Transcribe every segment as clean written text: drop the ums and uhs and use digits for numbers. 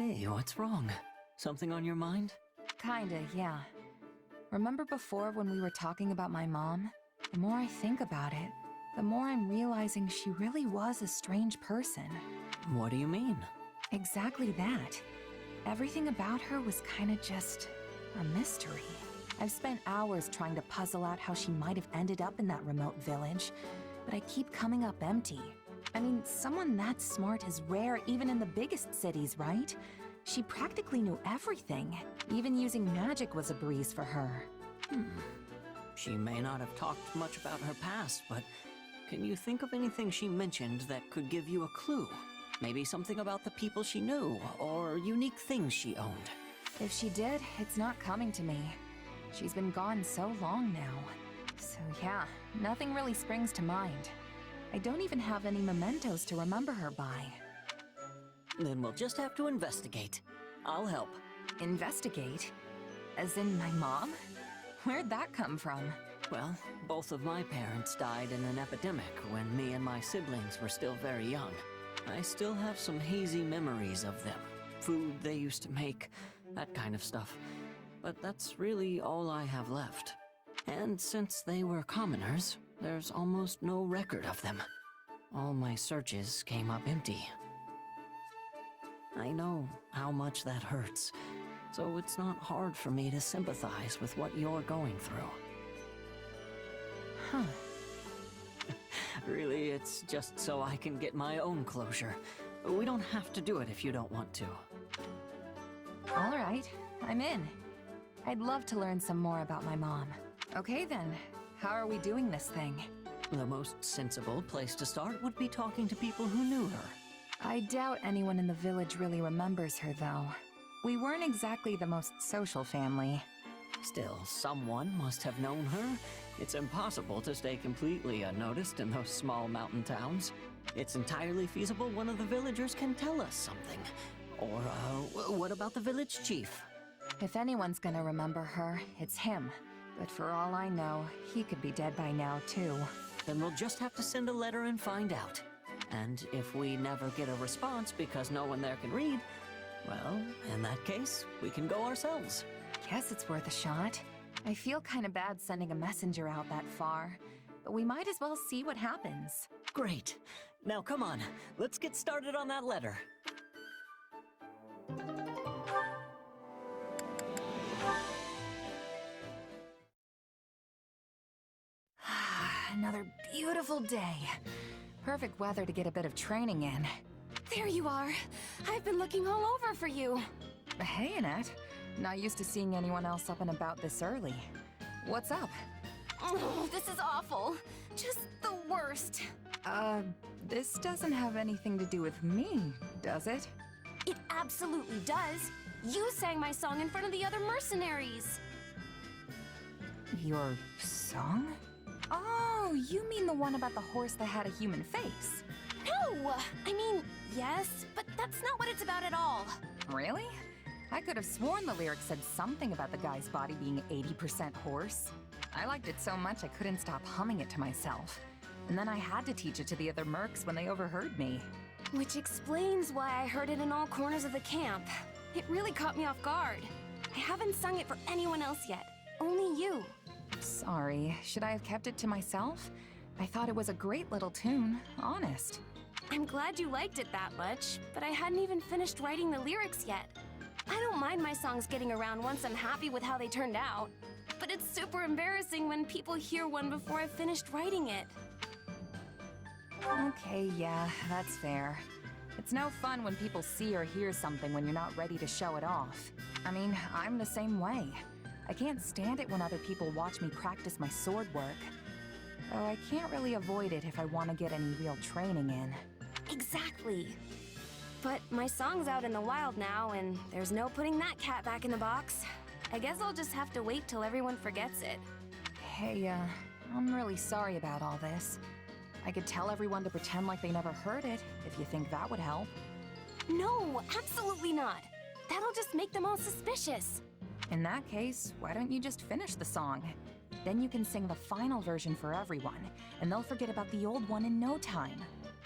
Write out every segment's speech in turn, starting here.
Hey, what's wrong? Something on your mind? Kinda, yeah. Remember before when we were talking about my mom? The more I think about it, the more I'm realizing she really was a strange person. What do you mean? Exactly that. Everything about her was kinda just a mystery. I've spent hours trying to puzzle out how she might have ended up in that remote village, but I keep coming up empty. I mean, someone that smart is rare even in the biggest cities, right? She practically knew everything. Even using magic was a breeze for her. She may not have talked much about her past, but can you think of anything she mentioned that could give you a clue? Maybe something about the people she knew, or unique things she owned. If she did, it's not coming to me. She's been gone so long now. So yeah, nothing really springs to mind. I don't even have any mementos to remember her by. Then we'll just have to investigate. I'll help. Investigate? As in my mom? Where'd that come from? Well, both of my parents died in an epidemic when me and my siblings were still very young. I still have some hazy memories of them. Food they used to make, that kind of stuff. But that's really all I have left. And since they were commoners, there's almost no record of them. All my searches came up empty. I know how much that hurts, so it's not hard for me to sympathize with what you're going through. Huh. Really, it's just so I can get my own closure. We don't have to do it if you don't want to. All right, I'm in. I'd love to learn some more about my mom. Okay then, how are we doing this thing? The most sensible place to start would be talking to people who knew her. I doubt anyone in the village really remembers her, though. We weren't exactly the most social family. Still, someone must have known her. It's impossible to stay completely unnoticed in those small mountain towns. It's entirely feasible one of the villagers can tell us something. Or, what about the village chief? If anyone's gonna remember her, it's him. But for all I know, he could be dead by now, too. Then we'll just have to send a letter and find out. And if we never get a response because no one there can read, well, in that case, we can go ourselves. Guess it's worth a shot. I feel kinda bad sending a messenger out that far, but we might as well see what happens. Great. Now come on, let's get started on that letter. Another beautiful day. Perfect weather to get a bit of training in. There you are. I've been looking all over for you. Hey, Annette. Not used to seeing anyone else up and about this early. What's up? Oh, this is awful. Just the worst. This doesn't have anything to do with me, does it? It absolutely does. You sang my song in front of the other mercenaries. Your song? Oh, you mean the one about the horse that had a human face? No! I mean, yes, but that's not what it's about at all. Really? I could have sworn the lyrics said something about the guy's body being 80% horse. I liked it so much I couldn't stop humming it to myself. And then I had to teach it to the other mercs when they overheard me. Which explains why I heard it in all corners of the camp. It really caught me off guard. I haven't sung it for anyone else yet. Only you. Sorry, should I have kept it to myself? I thought it was a great little tune, honest. I'm glad you liked it that much, but I hadn't even finished writing the lyrics yet. I don't mind my songs getting around once I'm happy with how they turned out. But it's super embarrassing when people hear one before I've finished writing it. Okay, yeah, that's fair. It's no fun when people see or hear something when you're not ready to show it off. I mean, I'm the same way. I can't stand it when other people watch me practice my sword work. Though I can't really avoid it if I want to get any real training in. Exactly. But my song's out in the wild now, and there's no putting that cat back in the box. I guess I'll just have to wait till everyone forgets it. Hey, I'm really sorry about all this. I could tell everyone to pretend like they never heard it, if you think that would help. No, absolutely not. That'll just make them all suspicious. In that case, why don't you just finish the song? Then you can sing the final version for everyone, and they'll forget about the old one in no time.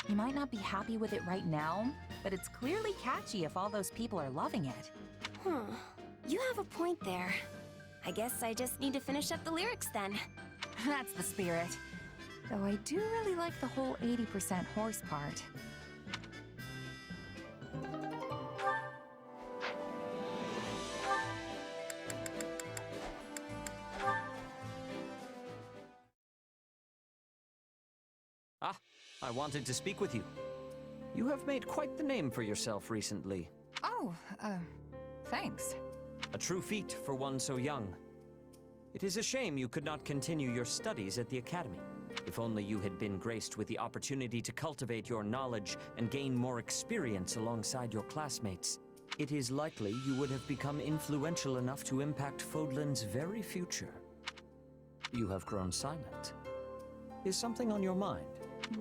You might not be happy with it right now, but it's clearly catchy if all those people are loving it. You have a point there. I guess I just need to finish up the lyrics then. That's the spirit. Though I do really like the whole 80% horse part. Ah, I wanted to speak with you. You have made quite the name for yourself recently. Oh, thanks. A true feat for one so young. It is a shame you could not continue your studies at the academy. If only you had been graced with the opportunity to cultivate your knowledge and gain more experience alongside your classmates, it is likely you would have become influential enough to impact Fodlan's very future. You have grown silent. Is something on your mind?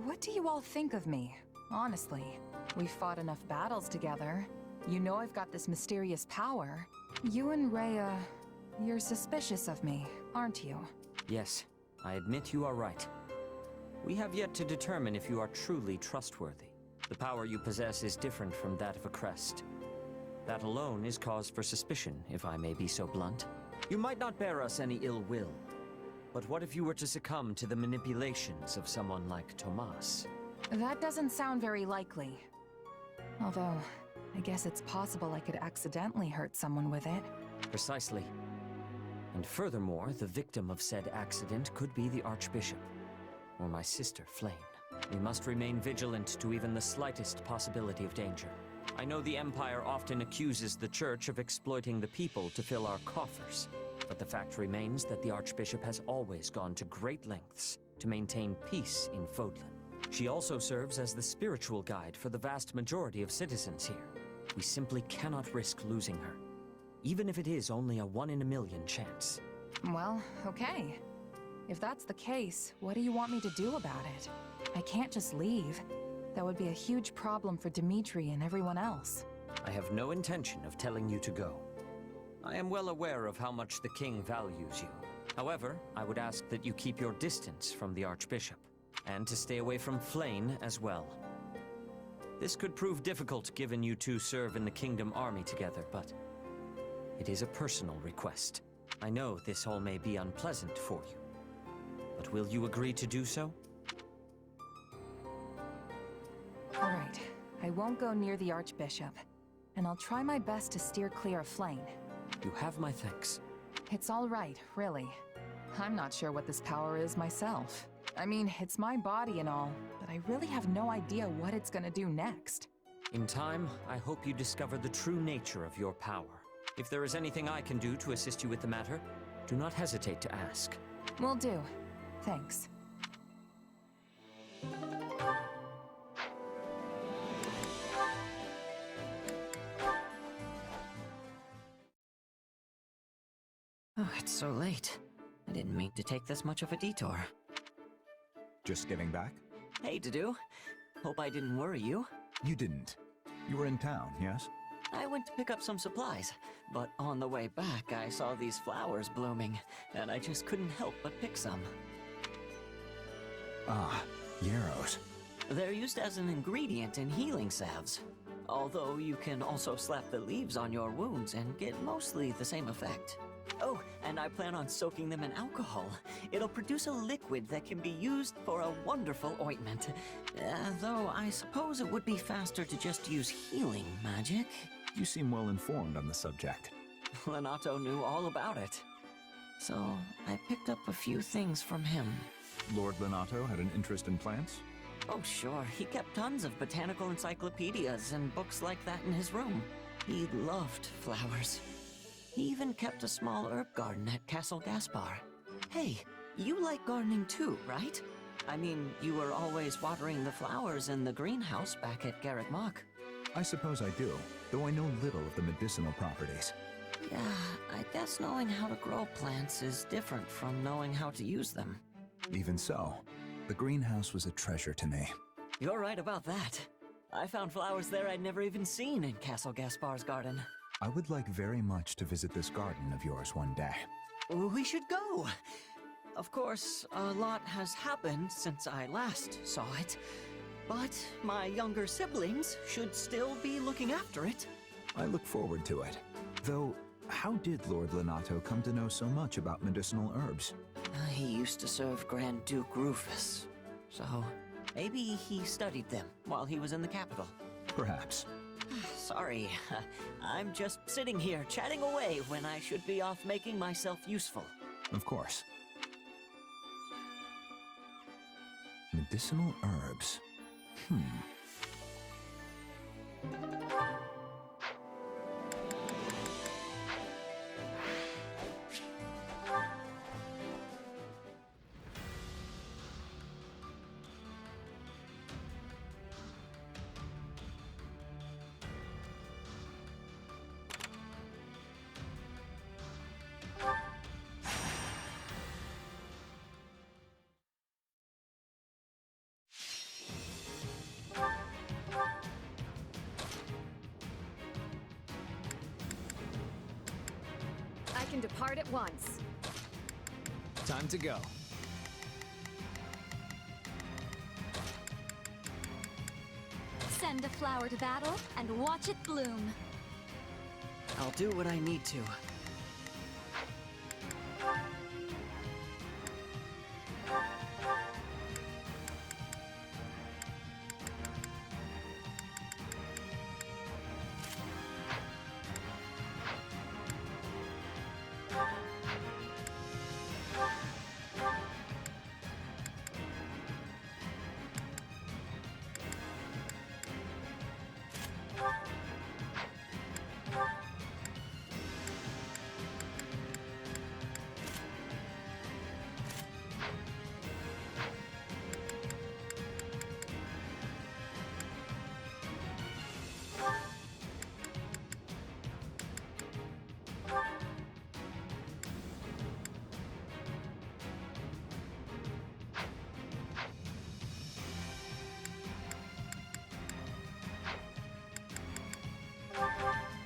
What do you all think of me? Honestly, we've fought enough battles together. You know I've got this mysterious power. You and Rhea, you're suspicious of me, aren't you? Yes, I admit you are right. We have yet to determine if you are truly trustworthy. The power you possess is different from that of a crest. That alone is cause for suspicion, if I may be so blunt. You might not bear us any ill will, but what if you were to succumb to the manipulations of someone like Tomas? That doesn't sound very likely. Although, I guess it's possible I could accidentally hurt someone with it. Precisely. And furthermore, the victim of said accident could be the Archbishop, or my sister, Flame. We must remain vigilant to even the slightest possibility of danger. I know the Empire often accuses the Church of exploiting the people to fill our coffers, but the fact remains that the Archbishop has always gone to great lengths to maintain peace in Fodlan. She also serves as the spiritual guide for the vast majority of citizens here. We simply cannot risk losing her, even if it is only a 1 in a million chance. Well, okay. If that's the case, what do you want me to do about it? I can't just leave. That would be a huge problem for Dimitri and everyone else. I have no intention of telling you to go. I am well aware of how much the king values you. However, I would ask that you keep your distance from the Archbishop, and to stay away from Flame as well. This could prove difficult given you two serve in the Kingdom Army together, but it is a personal request. I know this all may be unpleasant for you, but will you agree to do so? All right, I won't go near the Archbishop, and I'll try my best to steer clear of Flame. You have my thanks. It's all right, really. I'm not sure what this power is myself. I mean, it's my body and all, but I really have no idea what it's gonna do next. In time, I hope you discover the true nature of your power. If there is anything I can do to assist you with the matter, do not hesitate to ask. Will do. Thanks. Oh, it's so late. I didn't mean to take this much of a detour. Just getting back? Hey, Dudu. Hope I didn't worry you. You didn't. You were in town, yes? I went to pick up some supplies, but on the way back I saw these flowers blooming, and I just couldn't help but pick some. Ah, yarrows. They're used as an ingredient in healing salves. Although you can also slap the leaves on your wounds and get mostly the same effect. Oh, and I plan on soaking them in alcohol. It'll produce a liquid that can be used for a wonderful ointment. Though I suppose it would be faster to just use healing magic. You seem well informed on the subject. Lenato knew all about it. So I picked up a few things from him. Lord Lenato had an interest in plants? Oh sure, he kept tons of botanical encyclopedias and books like that in his room. He loved flowers. He even kept a small herb garden at Castle Gaspar. Hey, you like gardening too, right? I mean, you were always watering the flowers in the greenhouse back at Garrett Mock. I suppose I do, though I know little of the medicinal properties. Yeah, I guess knowing how to grow plants is different from knowing how to use them. Even so, the greenhouse was a treasure to me. You're right about that. I found flowers there I'd never even seen in Castle Gaspar's garden. I would like very much to visit this garden of yours one day. We should go. Of course, a lot has happened since I last saw it. But my younger siblings should still be looking after it. I look forward to it. Though, how did Lord Lenato come to know so much about medicinal herbs? He used to serve Grand Duke Rufus, so maybe he studied them while he was in the capital. Perhaps. Sorry, I'm just sitting here chatting away when I should be off making myself useful. Of course. Medicinal herbs. I can depart at once. Time to go. Send a flower to battle and watch it bloom. I'll do what I need to.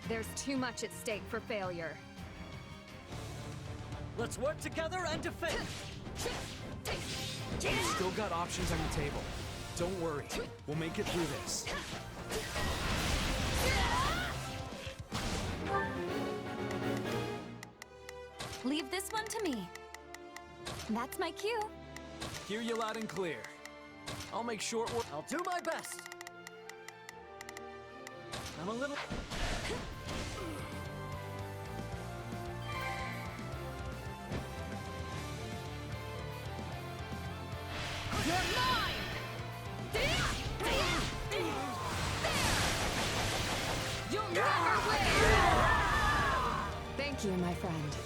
There's too much at stake for failure. Let's work together and defend! Still got options on the table. Don't worry, we'll make it through this. Leave this one to me. That's my cue. Hear you loud and clear. I'll make short work. I'll do my best! I'm a little... You're mine! You'll never win! Thank you, my friend.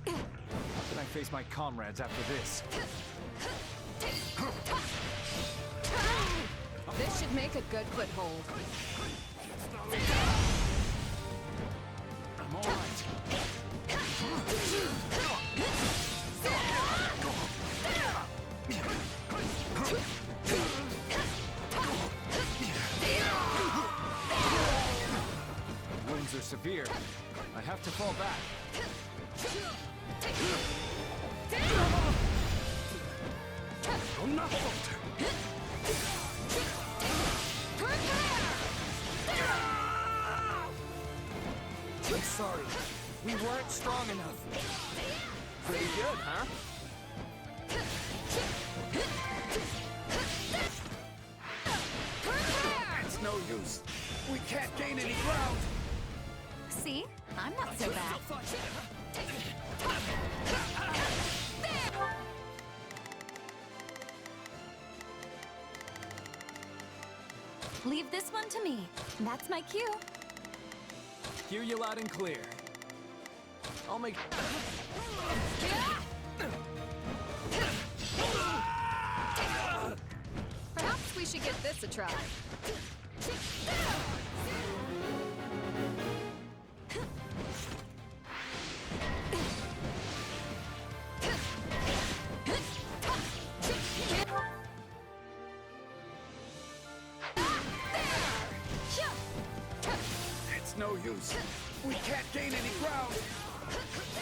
How can I face my comrades after this? This should make a good foothold. I'm all right. Wounds are severe. I have to fall back. Do not falter. I'm sorry. We weren't strong enough. Pretty good, huh? It's no use. We can't gain any ground. See? I'm not so bad. Leave this one to me. That's my cue. Hear you loud and clear. I'll make... Perhaps we should give this a try. It's no use. We can't gain any ground.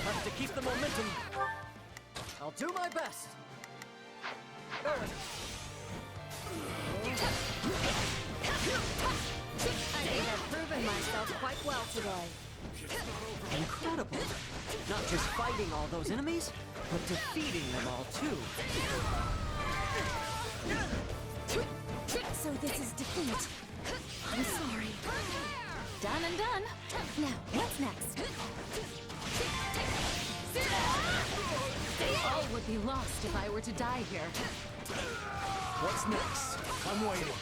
Have to keep the momentum. I'll do my best. I think I've proven myself quite well today. Incredible! Not just fighting all those enemies, but defeating them all too. So this is defeat. I'm sorry. Done and done. Now, what's next? All would be lost if I were to die here. What's next? I'm waiting.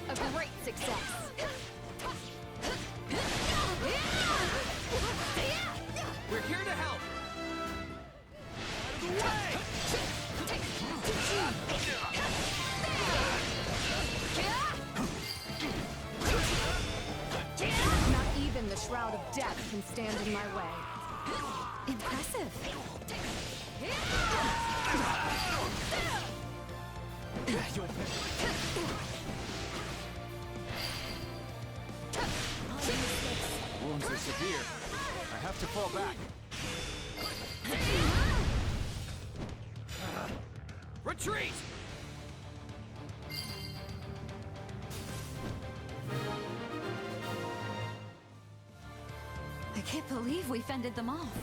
A great success. We're here to help. Out of the way! Not even the Shroud of Death can stand in my way. Impressive. You'll Wounds are severe. I have to fall back. Retreat! I can't believe we fended them off.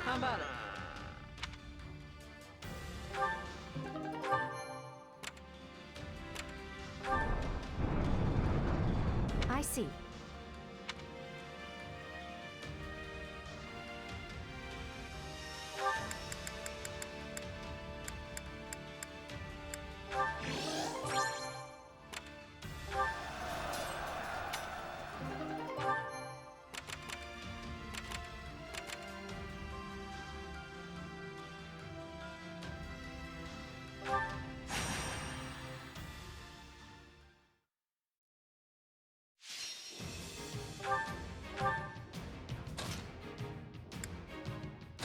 How about it? I see.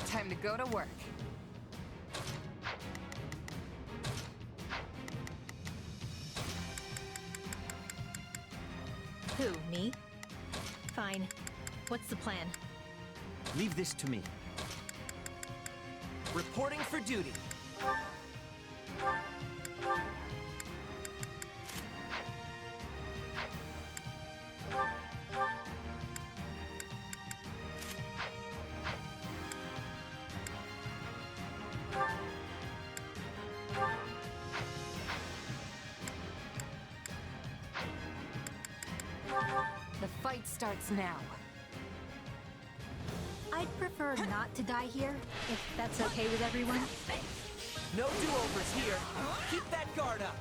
Time to go to work. Who, me? Fine. What's the plan? Leave this to me. Reporting for duty. The fight starts now. I'd prefer not to die here, if that's okay with everyone. No do-overs here. Keep that guard up.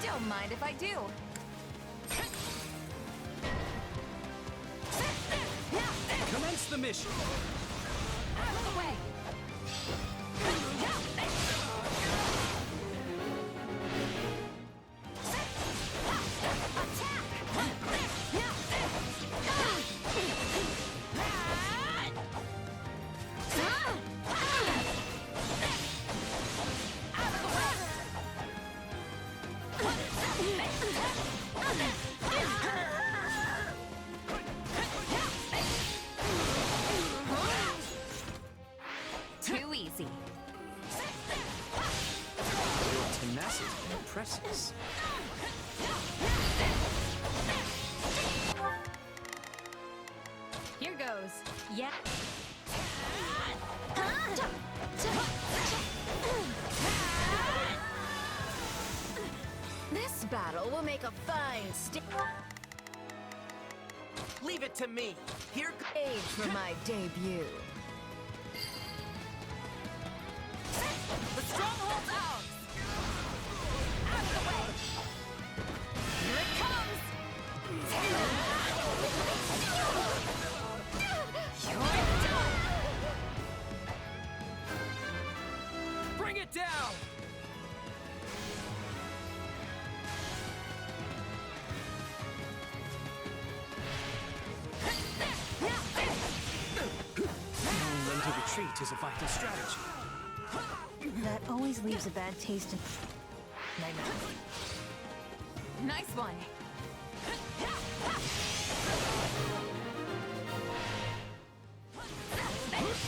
Don't mind if I do. Commence the mission. Out of the way! impresses. Here goes. Yeah. This battle will make a fine Leave it to me. Here stage for my debut. The stronghold's ours! Out of the way! Here it comes! You're done! bring it down! Knowing when to retreat is a vital strategy. That always leaves a bad taste in my mouth. Nice one.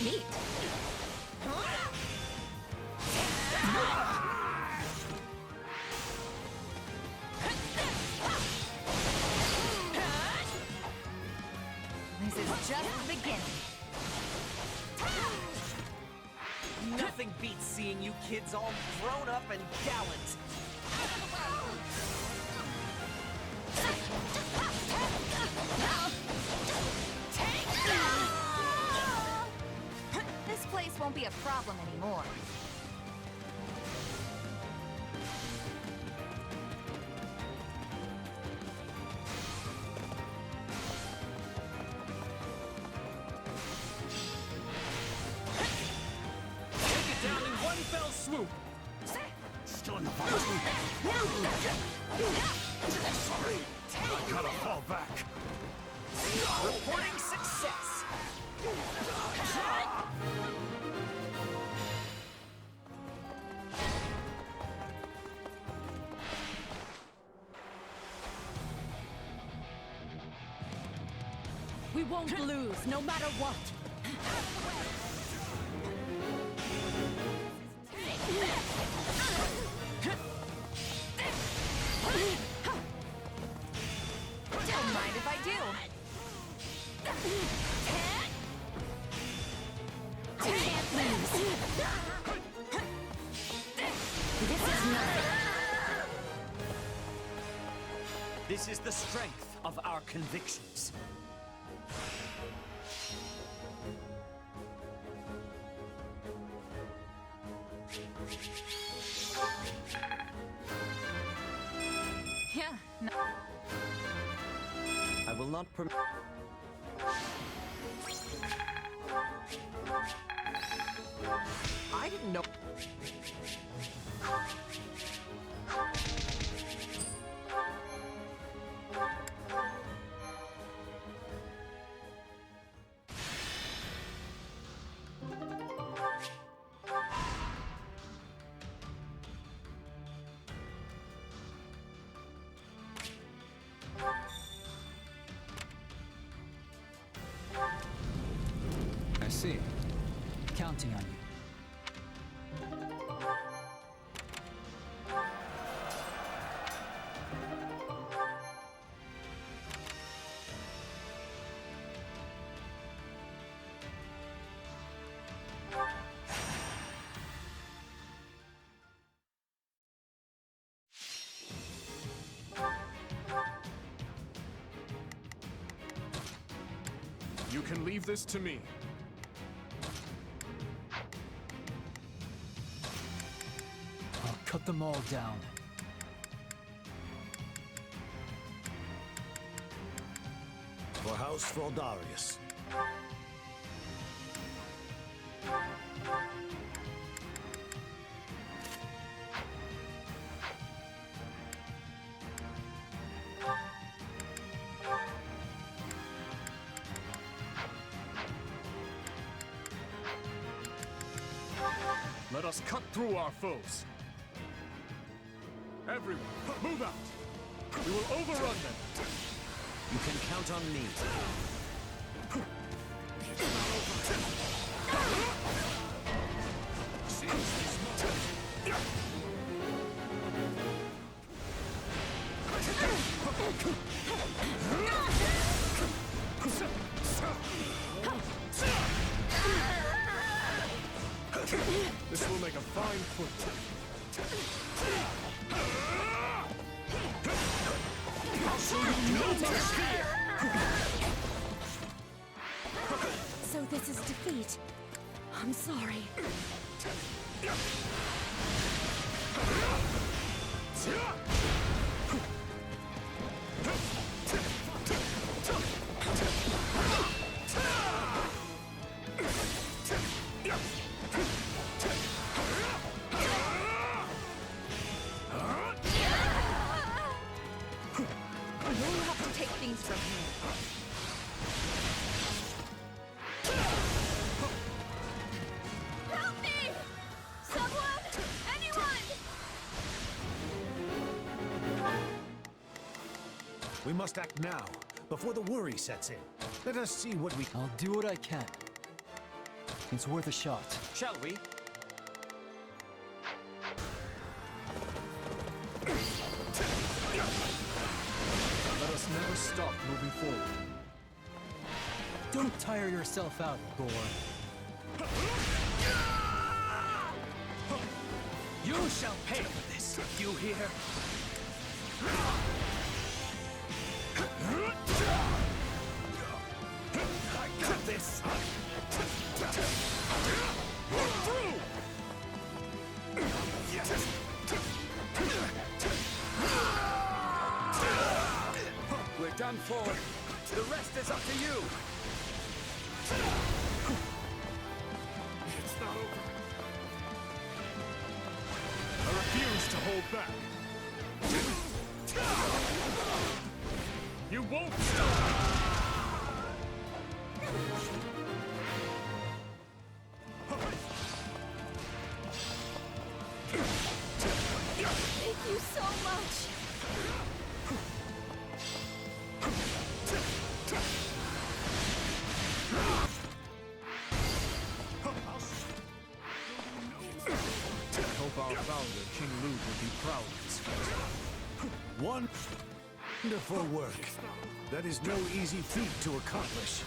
Neat. This is just the beginning. Nothing beats seeing you kids all grown up and gallant. This place won't be a problem anymore. Take it down in one fell swoop. Still in the fight. Sorry. I gotta fall back. Reporting success. We won't lose, no matter what. Don't mind if I do. I can't lose. This is nothing. This is the strength of our convictions. Yeah, no. I will not permit. I didn't know. I see. Counting on you. You can leave this to me. I'll cut them all down. For House Fraldarius. Let us cut through our foes. Everyone, move out! We will overrun them! You can count on me. This will make a fine football. I'll show you no much fear! So this is defeat. I'm sorry. You'll have to take things from here. Help me! Someone! Anyone! We must act now, before the worry sets in. Let us see what we... I'll do what I can. It's worth a shot. Shall we? Let us never stop moving forward. Don't tire yourself out, Gore. You shall pay for this, you hear? I got this! We're done for. The rest is up to you. It's not over. I refuse to hold back. You won't stop! Thank you so much. I hope our founder, King Lu, will be proud of this feat. Wonderful work. That is no easy feat to accomplish.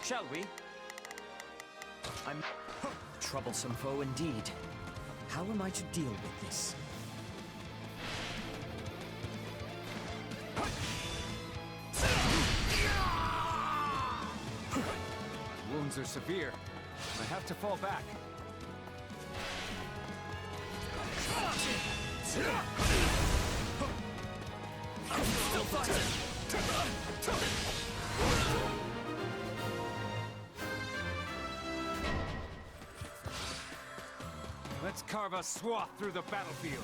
Shall we? I'm troublesome foe indeed. How am I to deal with this? Wounds are severe. I have to fall back. Still fighting! Let's carve a swath through the battlefield.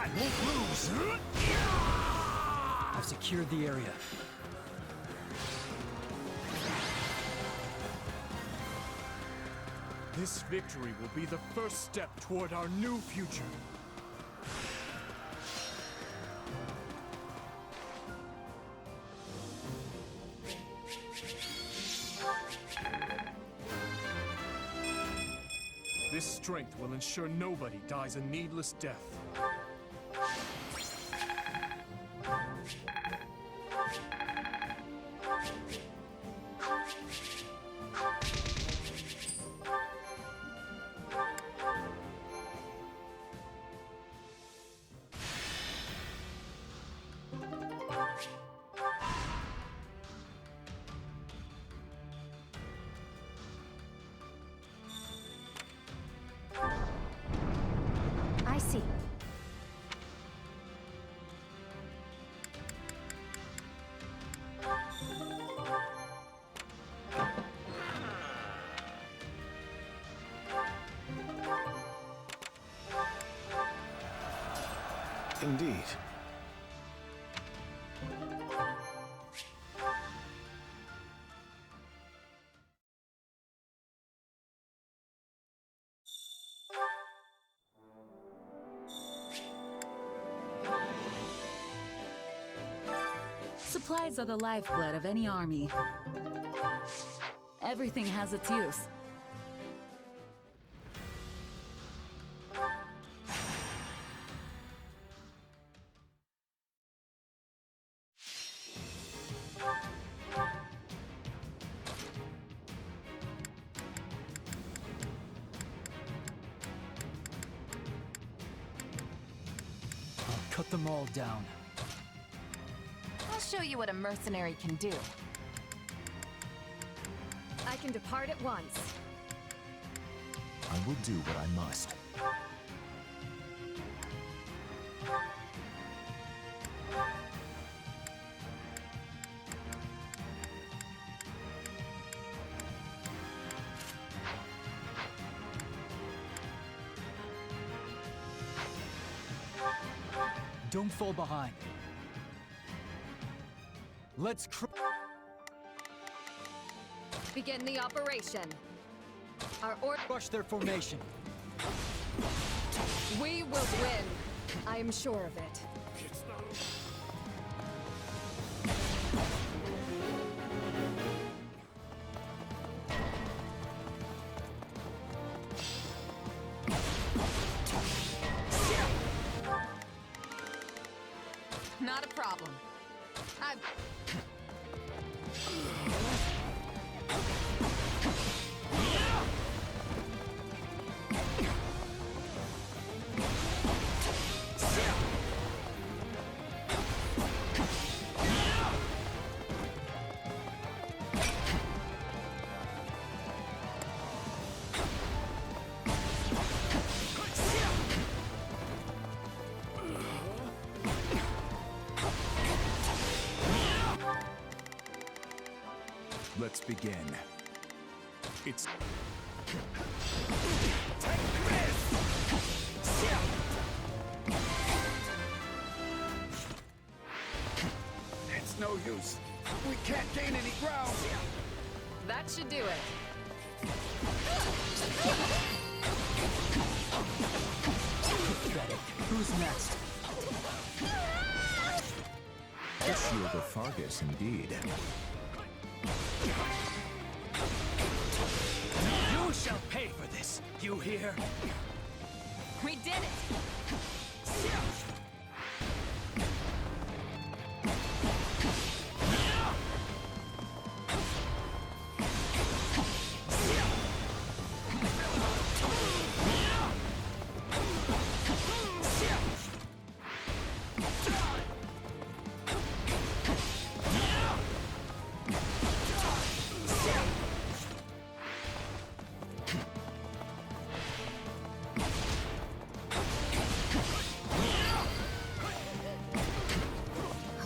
I won't lose! I've secured the area. This victory will be the first step toward our new future. This strength will ensure nobody dies a needless death. I see. Indeed. Supplies are the lifeblood of any army. Everything has its use. I'll cut them all down. I'll show you what a mercenary can do. I can depart at once. I will do what I must. Don't fall behind. Let's Begin the operation. Our order. crush their formation. We will win. I am sure of it. Not a problem. I've... Let's begin. It's... It's no use. We can't gain any ground. That should do it. Pathetic. Who's next? The shield of Fargus, indeed. You shall pay for this, you hear? We did it!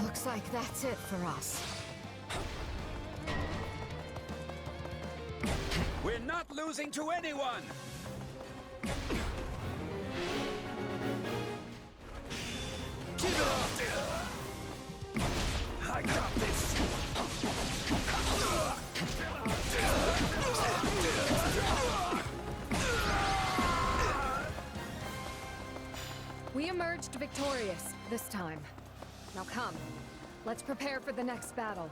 Looks like that's it for us. We're not losing to anyone! Keep it up! I got this! We emerged victorious this time. Now come, let's prepare for the next battle.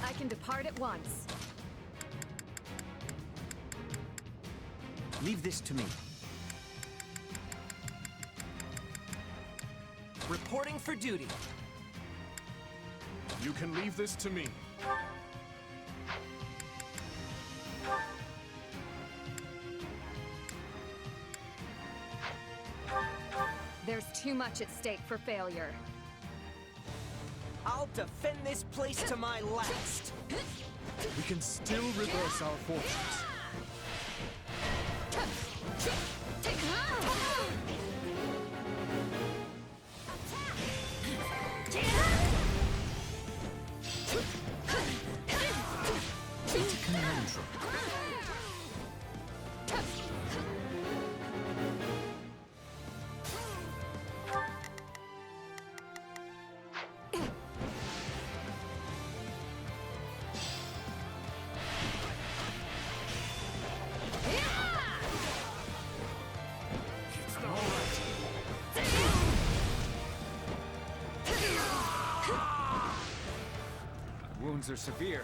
I can depart at once. Leave this to me. Reporting for duty. You can leave this to me. There's too much at stake for failure. I'll defend this place to my last. We can still reverse our fortunes. wounds are severe.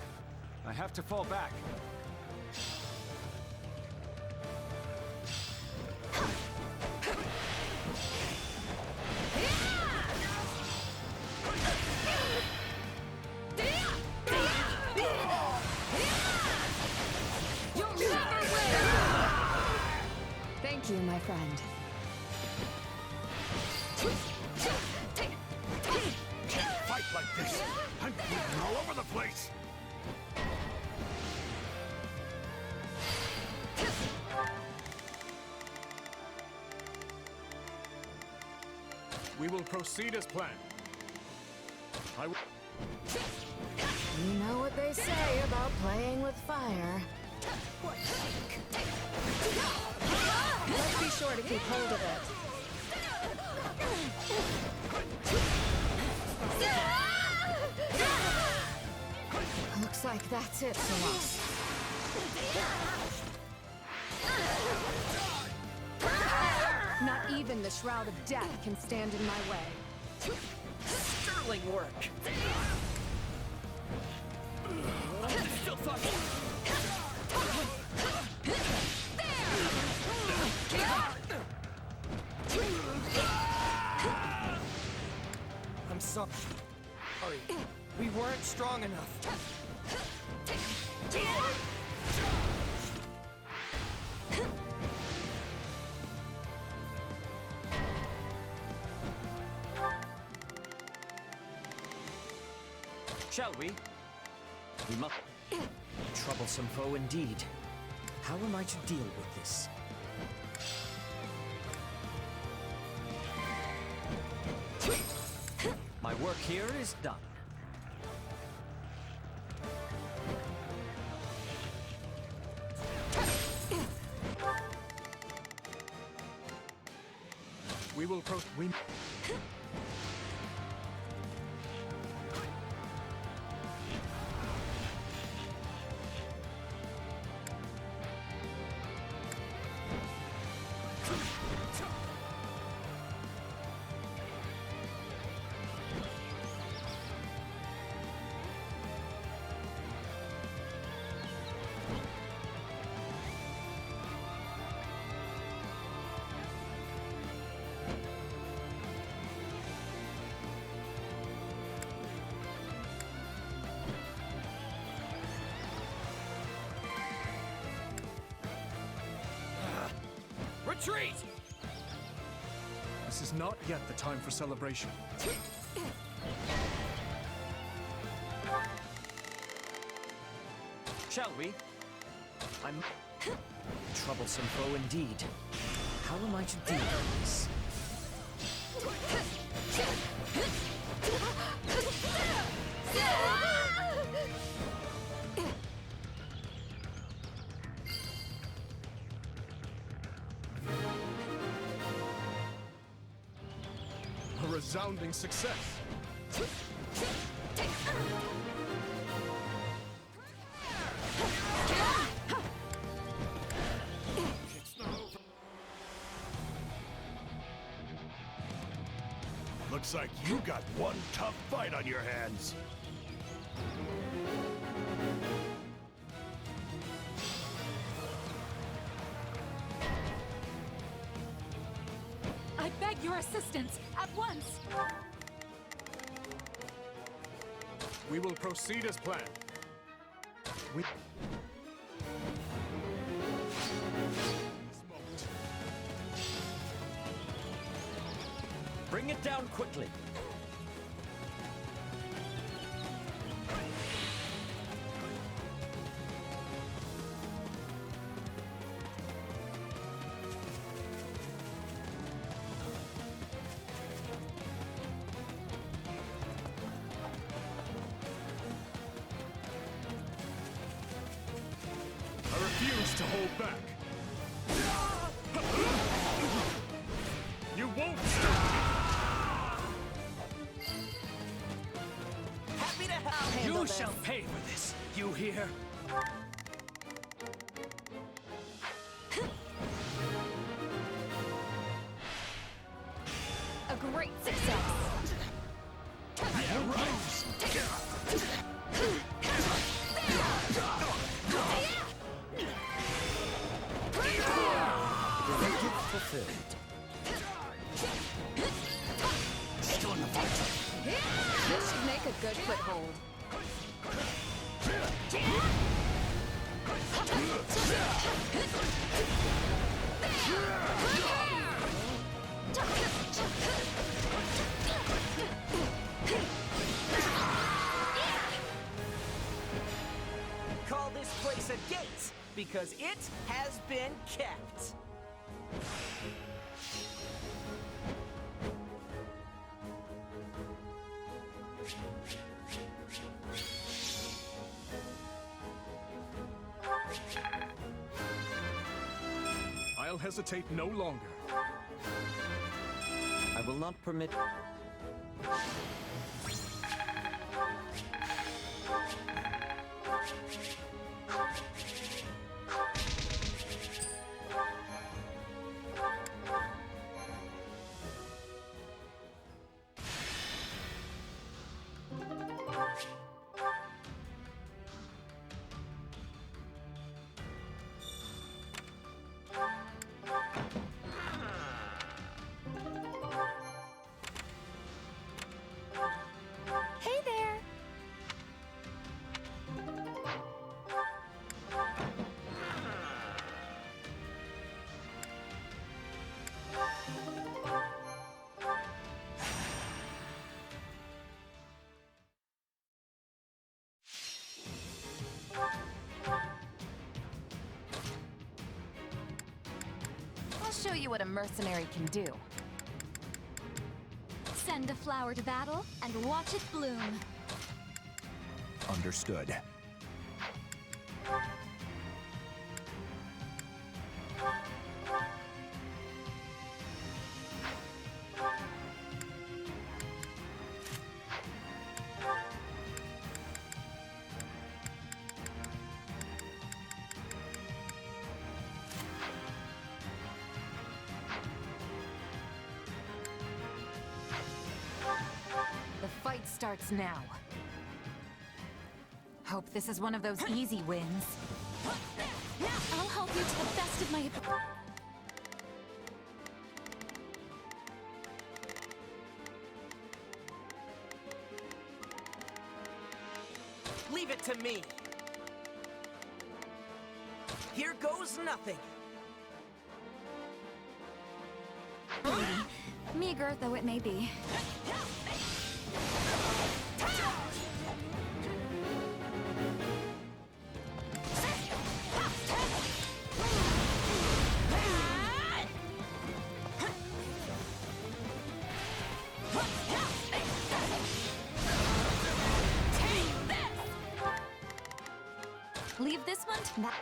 I have to fall back. You'll never win! Thank you, my friend. Can't fight like this. I'm bleeding all over the place. We will proceed as planned. You know what they say about playing with fire. Let's be sure to keep hold of it. Looks like that's it for us. Not even the Shroud of Death can stand in my way. Sterling work! Still fucking. I'm sorry. We weren't strong enough. Shall we? We must. Troublesome foe indeed. How am I to deal with this? My work here is done. We will Retreat! This is not yet the time for celebration. Shall we? I'm troublesome foe indeed. How am I to deal with this? A resounding success. Looks like you got one tough fight on your hands. I beg your assistance at once. We will proceed as planned. We... Bring it down quickly. I refuse to hold back. You won't stop me! Happy to help. You shall pay for this. You hear? A great success. Yeah, right. Directive fulfilled. Still in the fight. This should make a good foothold. Call this place a gate, because it has been kept. I'll hesitate no longer. I will not permit... Hey there! I'll show you what a mercenary can do. Send a flower to battle and watch it bloom. Understood. The fight starts now. Hope this is one of those easy wins. I'll help you to the best of my ability. Leave it to me. Here goes nothing. Meager though it may be. Leave this one to that.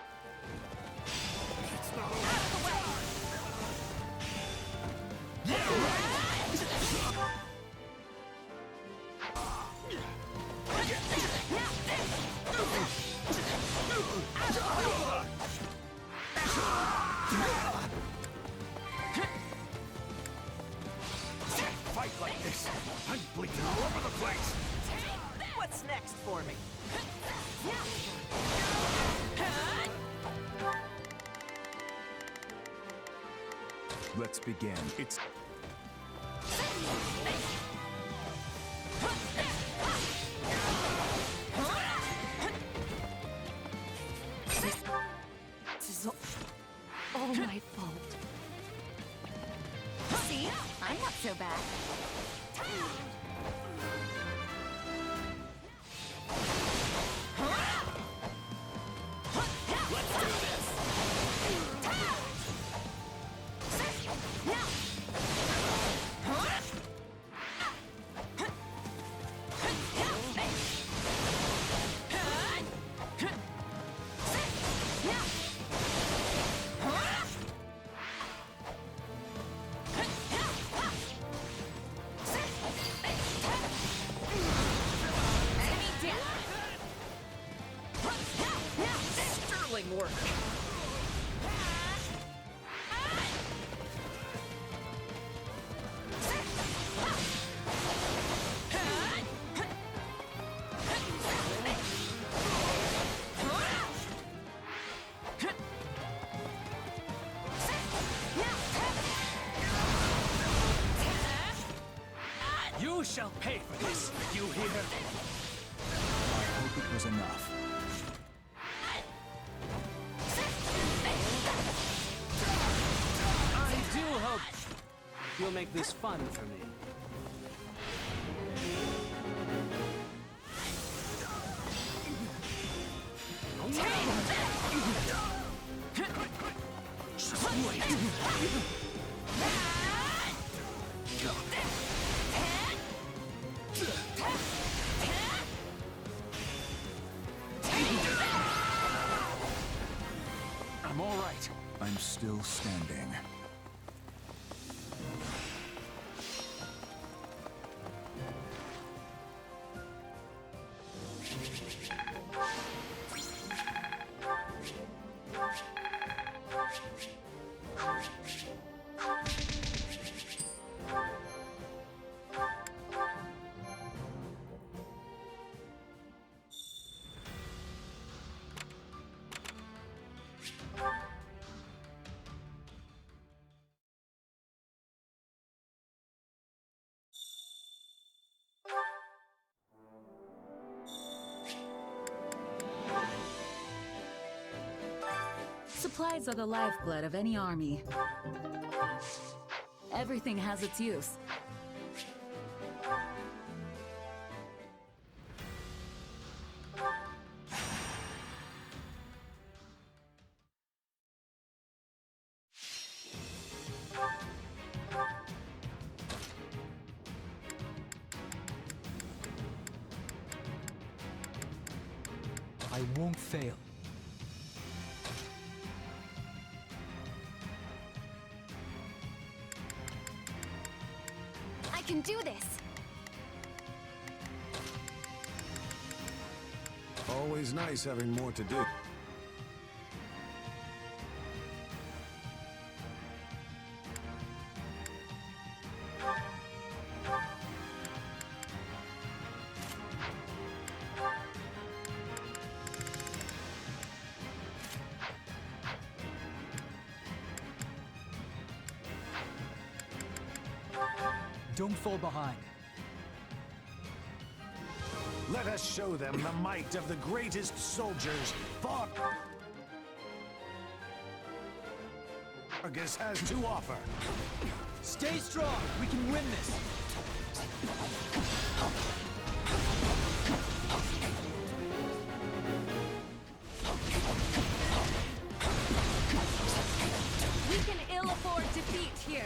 Fight like this. I'm bleeding all over the place. What's next for me? Let's begin. It's... This is all my fault. See? I'm not so bad. shall pay for this, you hear? I hope it was enough. I do hope you'll make this fun for me. Just wait. I'm all right. I'm still standing. Supplies are the lifeblood of any army. Everything has its use. I won't fail. I can do this! Always nice having more to do. Don't fall behind. Let us show them the might of the greatest soldiers fought. Argus has to offer. Stay strong. We can win this. We can ill afford defeat here.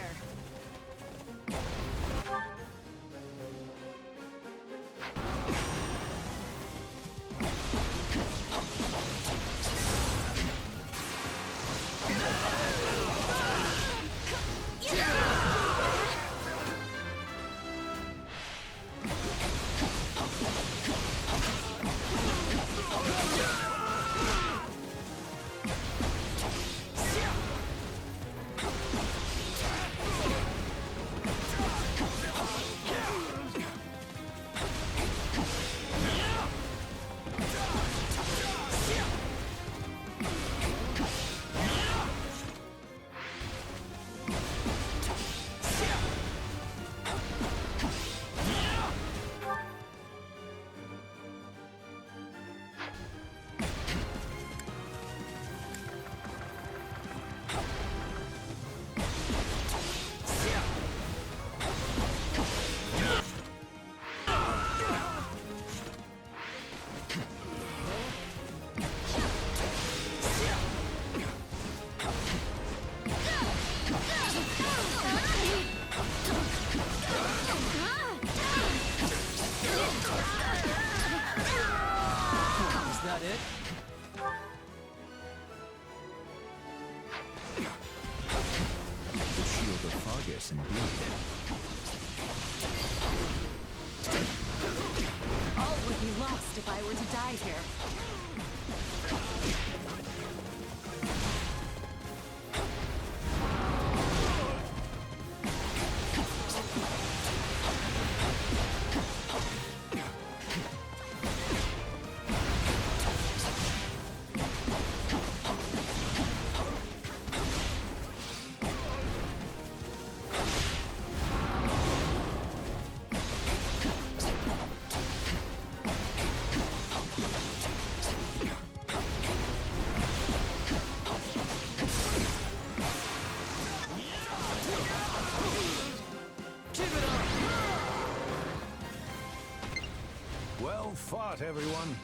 Is that it? The shield of Fargus, indeed. All would be lost if I were to die here. fought, everyone.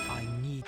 I need...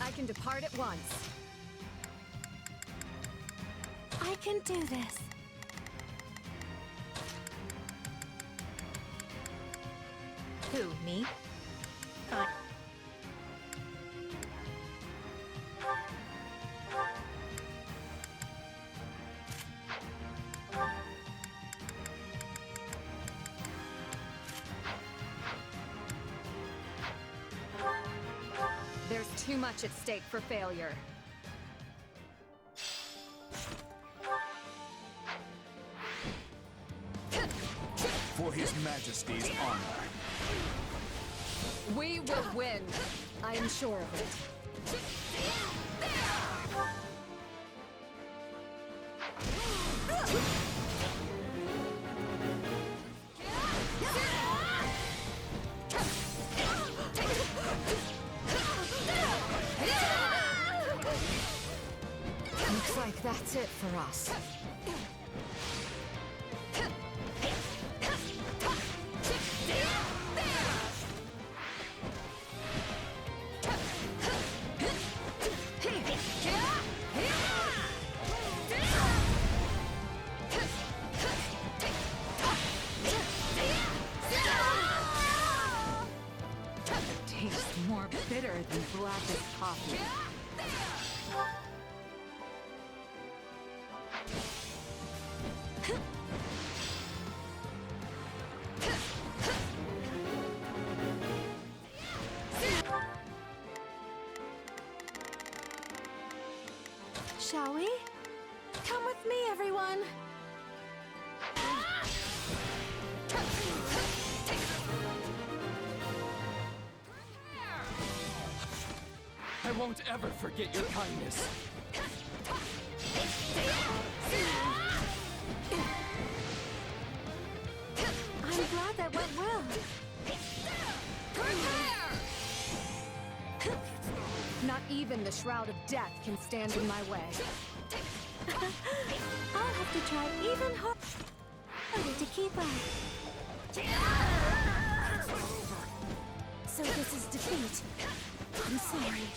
I can depart at once. I can do this. Who, me? Fine. There's too much at stake for failure. For His Majesty's honor. We will win. I am sure of it. Looks like that's it for us. Tastes more bitter than blackest coffee. Shall we? Come with me, everyone. I won't ever forget your kindness. I'm glad that went well. Not even the Shroud of Death can stand in my way. I'll have to try even harder to keep up. So this is defeat. I'm sorry.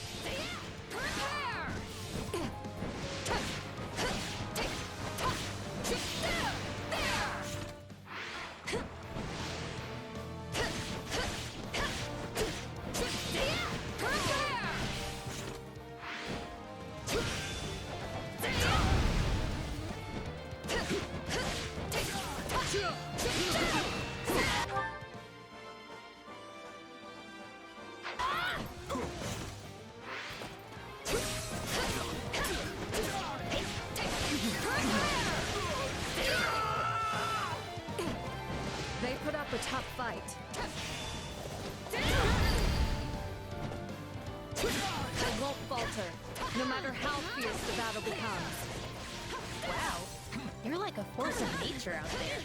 They put up a tough fight. I won't falter, no matter how fierce the battle becomes. Wow. You're like a force of nature out there.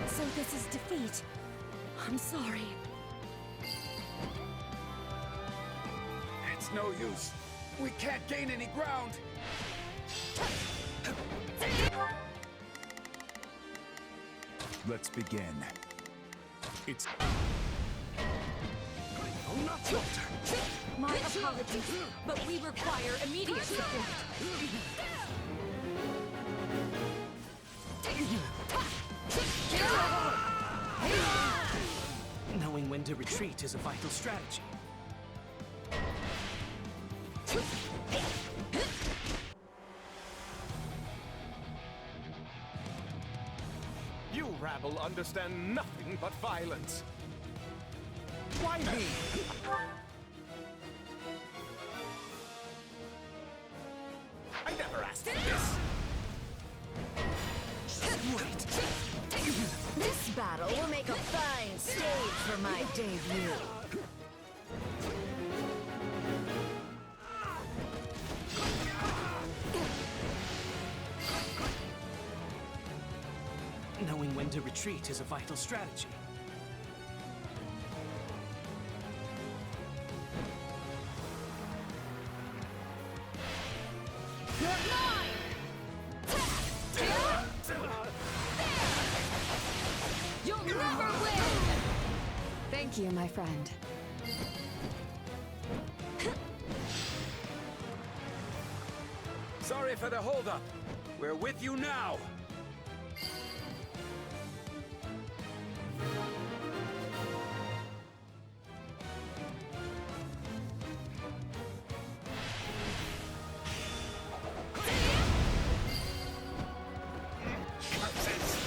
So this is defeat. I'm sorry. It's no use. We can't gain any ground. Let's begin. It's... Not falter. My apologies, but we require immediate support. when to retreat is a vital strategy. You rabble understand nothing but violence. Why me? I never asked for this. Wait. This battle will make a fine stage for my debut. Knowing when to retreat is a vital strategy. You'll never win! Thank you, my friend. Sorry for the holdup. We're with you now.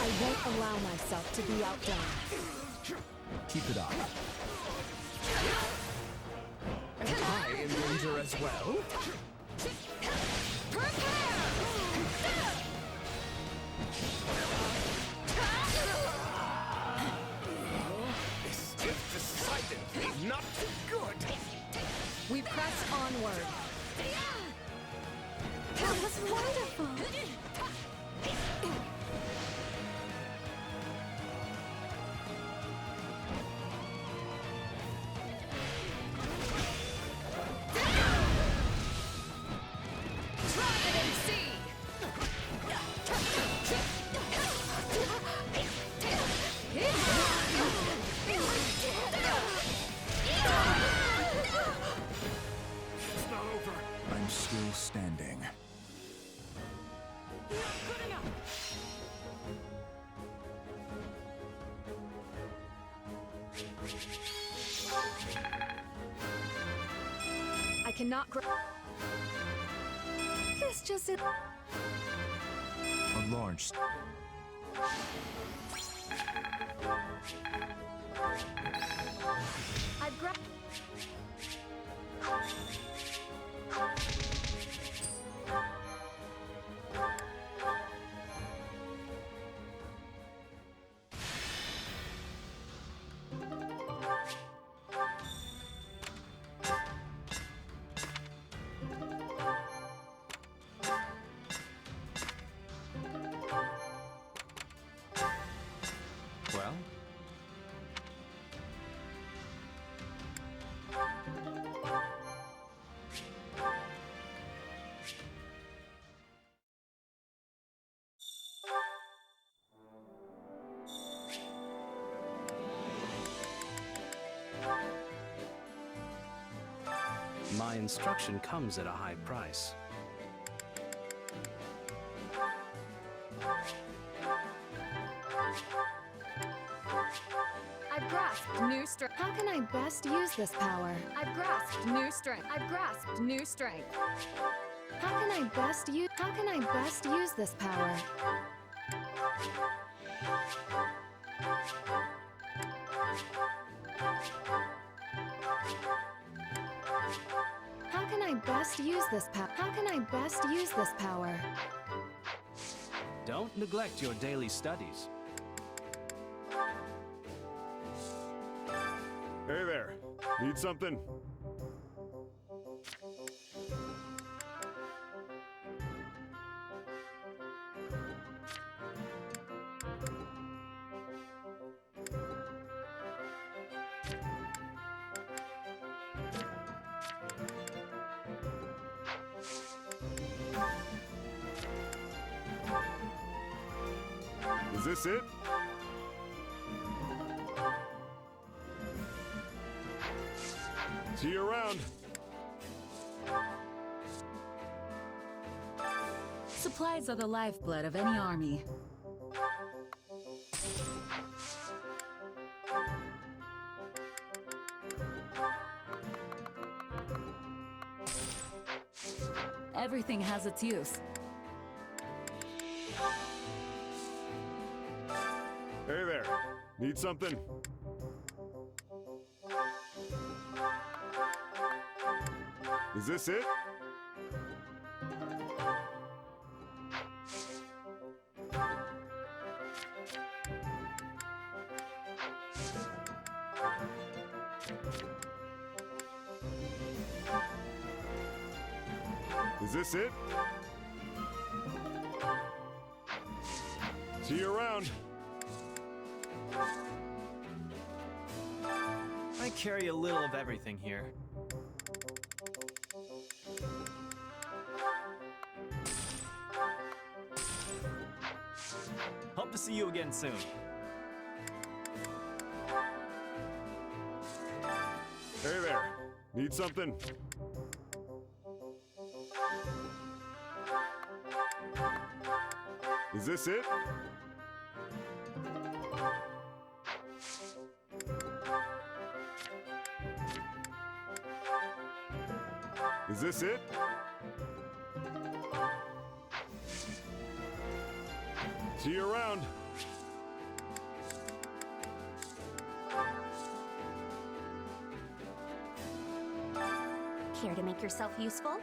I won't allow myself to be outdone. Keep it up. Am I in danger as well? This is decidedly not good. We press onward. That was wonderful! Try it and see! It's not over. I'm still standing. I cannot This just is. A large... I've grabbed. Well? My instruction comes at a high price. I've grasped new strength. How can I best use this power? I've grasped new strength. I've grasped new strength. How can I best use? How can I best use this power? How can I best use this power? How can I best use this power? Don't neglect your daily studies. Hey there. Need something? Is this it? See you around. Supplies are the lifeblood of any army. Everything has its use. Hey there. Need something? Is this it? Is this it? See you around. I carry a little of everything here. Hope to see you again soon. Hey there. Need something? Is this it? Is this it? See you around. Care to make yourself useful?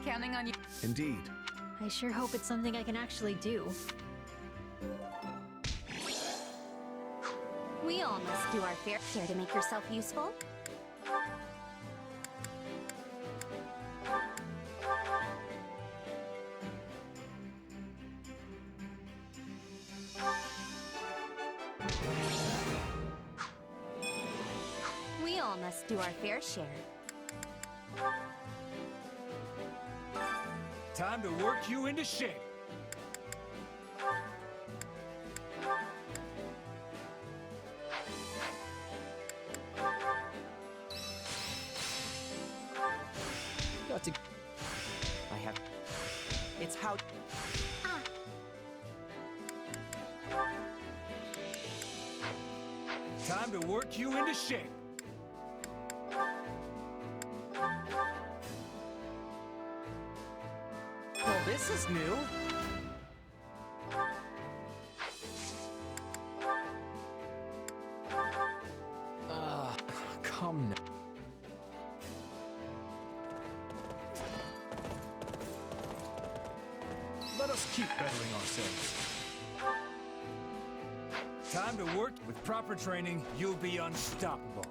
Counting on you. Indeed. I sure hope it's something I can actually do. We all must do our fair share to make yourself useful. We all must do our fair share. Time to work you into shape. Got to... I have... It's how... Time to work you into shape. Well, this is new. Come now. Let us keep bettering ourselves. Time to work. With proper training, you'll be unstoppable.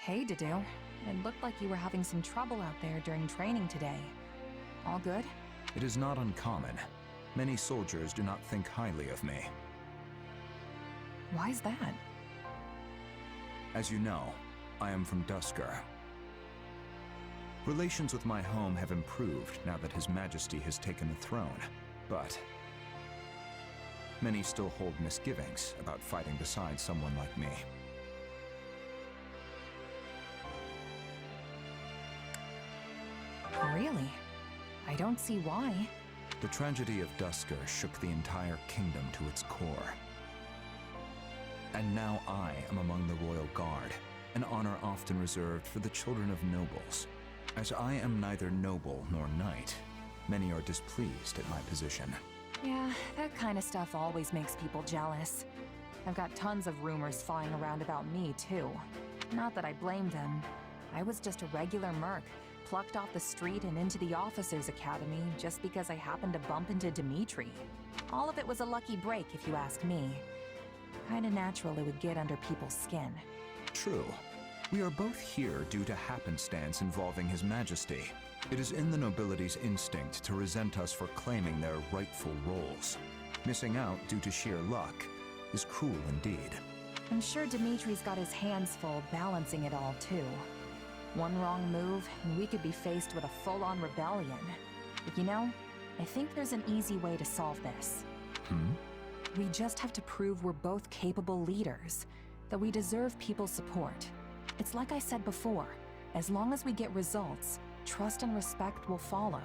Hey, Dedue. It looked like you were having some trouble out there during training today. All good? It is not uncommon. Many soldiers do not think highly of me. Why's that? As you know, I am from Dusker. Relations with my home have improved now that His Majesty has taken the throne, but many still hold misgivings about fighting beside someone like me. Really? I don't see why. The tragedy of Dusker shook the entire kingdom to its core. And now I am among the Royal Guard, an honor often reserved for the children of nobles. As I am neither noble nor knight, many are displeased at my position. Yeah, that kind of stuff always makes people jealous. I've got tons of rumors flying around about me, too. Not that I blame them. I was just a regular merc, plucked off the street and into the officers' academy just because I happened to bump into Dimitri. All of it was a lucky break, if you ask me. Kinda natural it would get under people's skin. True. We are both here due to happenstance involving His Majesty. It is in the nobility's instinct to resent us for claiming their rightful roles. Missing out due to sheer luck is cruel indeed. I'm sure Dimitri's got his hands full balancing it all, too. One wrong move, and we could be faced with a full-on rebellion. But you know, I think there's an easy way to solve this. We just have to prove we're both capable leaders. that we deserve people's support. It's like I said before, as long as we get results, trust and respect will follow.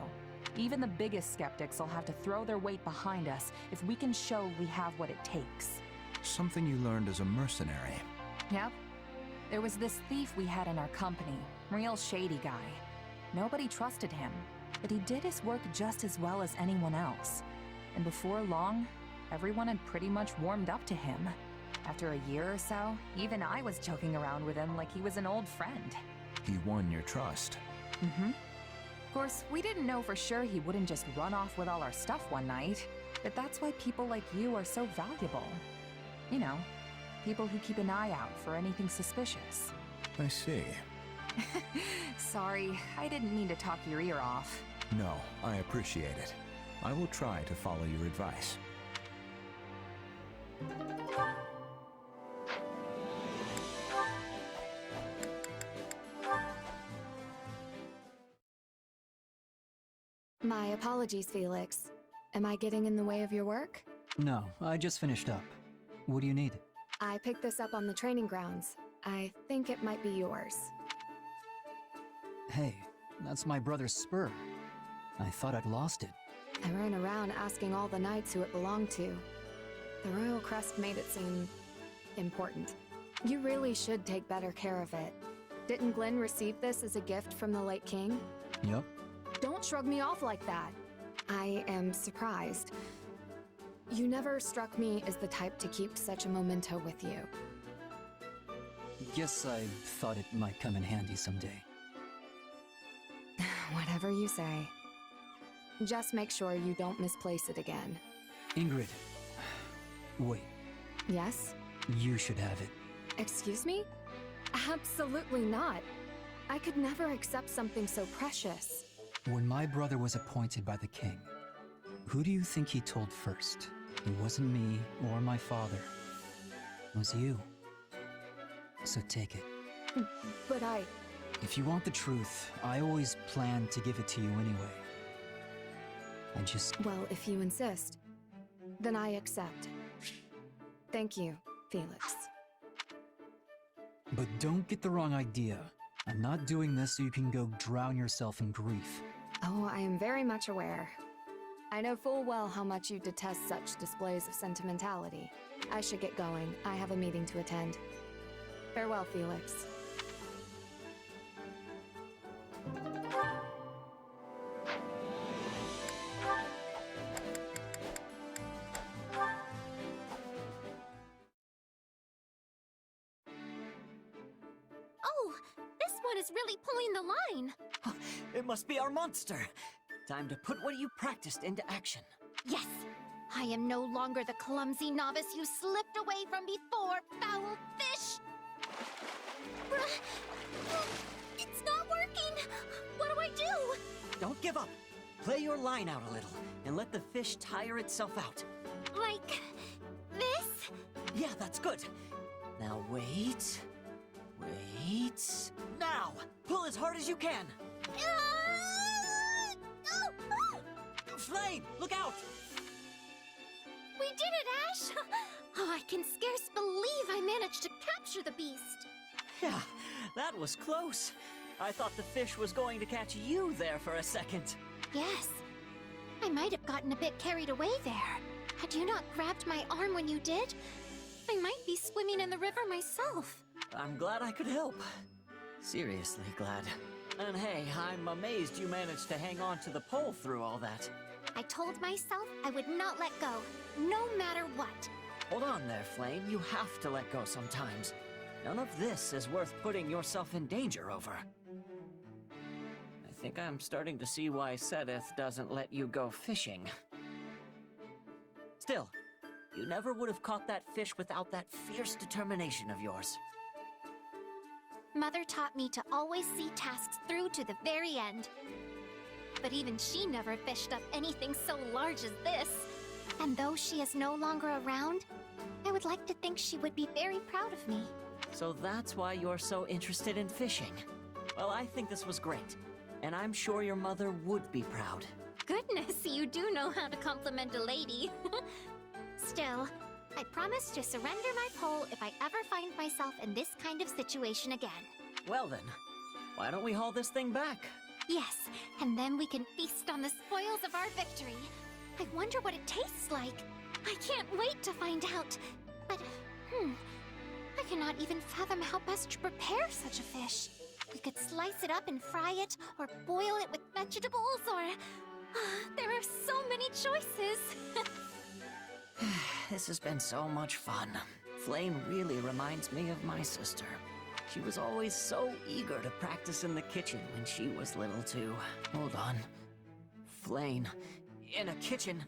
Even the biggest skeptics will have to throw their weight behind us if we can show we have what it takes. Something you learned as a mercenary. Yep. There was this thief we had in our company, real shady guy. Nobody trusted him, but he did his work just as well as anyone else. And before long, everyone had pretty much warmed up to him. After a year or so, even I was joking around with him like he was an old friend. He won your trust. Mm-hmm. Of course, we didn't know for sure he wouldn't just run off with all our stuff one night, but that's why people like you are so valuable. You know, people who keep an eye out for anything suspicious. I see. Sorry, I didn't mean to talk your ear off. No, I appreciate it. I will try to follow your advice. My apologies, Felix. Am I getting in the way of your work? No, I just finished up. What do you need? I picked this up on the training grounds. I think it might be yours. Hey, that's my brother's spur. I thought I'd lost it. I ran around asking all the knights who it belonged to. The royal crest made it seem important. You really should take better care of it. Didn't Glenn receive this as a gift from the late king? Yup. Don't shrug me off like that. I am surprised. You never struck me as the type to keep such a memento with you. Guess I thought it might come in handy someday. Whatever you say. Just make sure you don't misplace it again. Ingrid. Wait, Yes? you should have it. Excuse me? Absolutely not. I could never accept something so precious. When my brother was appointed by the king, who do you think he told first? It wasn't me or my father. It was you. So take it. But If you want the truth, I always planned to give it to you anyway. Well, if you insist, then I accept. Thank you, Felix. But don't get the wrong idea. I'm not doing this so you can go drown yourself in grief. Oh, I am very much aware. I know full well how much you detest such displays of sentimentality. I should get going. I have a meeting to attend. Farewell, Felix. Oh, this one is really pulling the line. It must be our monster. Time to put what you practiced into action. Yes, I am no longer the clumsy novice you slipped away from before, foul fish! It's not working! What do I do? Don't give up. Play your line out a little, and let the fish tire itself out. Like this? Yeah, that's good. Now wait. Wait. Now! Pull as hard as you can! Flame, look out! We did it, Ash! Oh, I can scarce believe I managed to capture the beast. Yeah, that was close. I thought the fish was going to catch you there for a second. Yes. I might have gotten a bit carried away there. Had you not grabbed my arm when you did, I might be swimming in the river myself. I'm glad I could help. Seriously glad. And hey, I'm amazed you managed to hang on to the pole through all that. I told myself I would not let go, no matter what. Hold on there, Flame. You have to let go sometimes. None of this is worth putting yourself in danger over. I think I'm starting to see why Sedith doesn't let you go fishing. Still, you never would have caught that fish without that fierce determination of yours. Mother taught me to always see tasks through to the very end. But even she never fished up anything so large as this. And though she is no longer around, I would like to think she would be very proud of me. So that's why you're so interested in fishing. Well, I think this was great. And I'm sure your mother would be proud. Goodness, you do know how to compliment a lady. Still, I promise to surrender my pole if I ever find myself in this kind of situation again. Well then, why don't we haul this thing back? Yes, and then we can feast on the spoils of our victory. I wonder what it tastes like. I can't wait to find out. But, I cannot even fathom how best to prepare such a fish. We could slice it up and fry it, or boil it with vegetables, or... there are so many choices. This has been so much fun. Flame really reminds me of my sister. She was always so eager to practice in the kitchen when she was little too. Hold on. Flame. In a kitchen.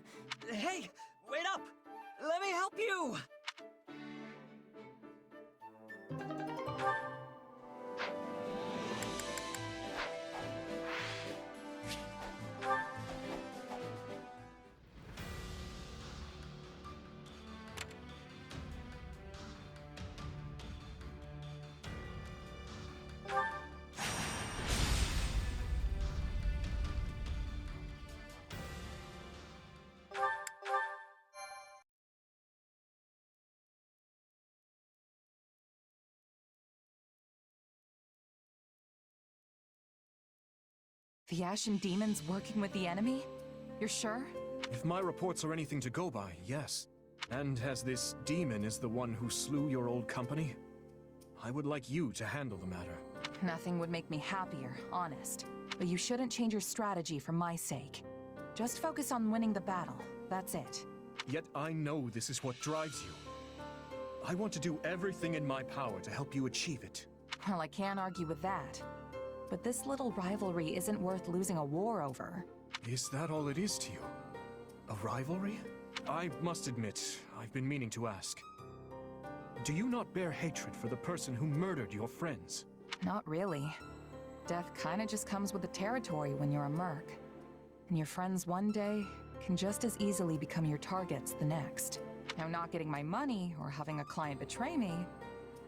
Hey, wait up! Let me help you! The Ashen Demon's working with the enemy? You're sure? If my reports are anything to go by, yes. And as this demon is the one who slew your old company, I would like you to handle the matter. Nothing would make me happier, honest. But you shouldn't change your strategy for my sake. Just focus on winning the battle, that's it. Yet I know this is what drives you. I want to do everything in my power to help you achieve it. Well, I can't argue with that. But this little rivalry isn't worth losing a war over. Is that all it is to you? A rivalry? I must admit, I've been meaning to ask. Do you not bear hatred for the person who murdered your friends? Not really. Death kinda just comes with the territory when you're a merc. And your friends one day can just as easily become your targets the next. Now, not getting my money or having a client betray me,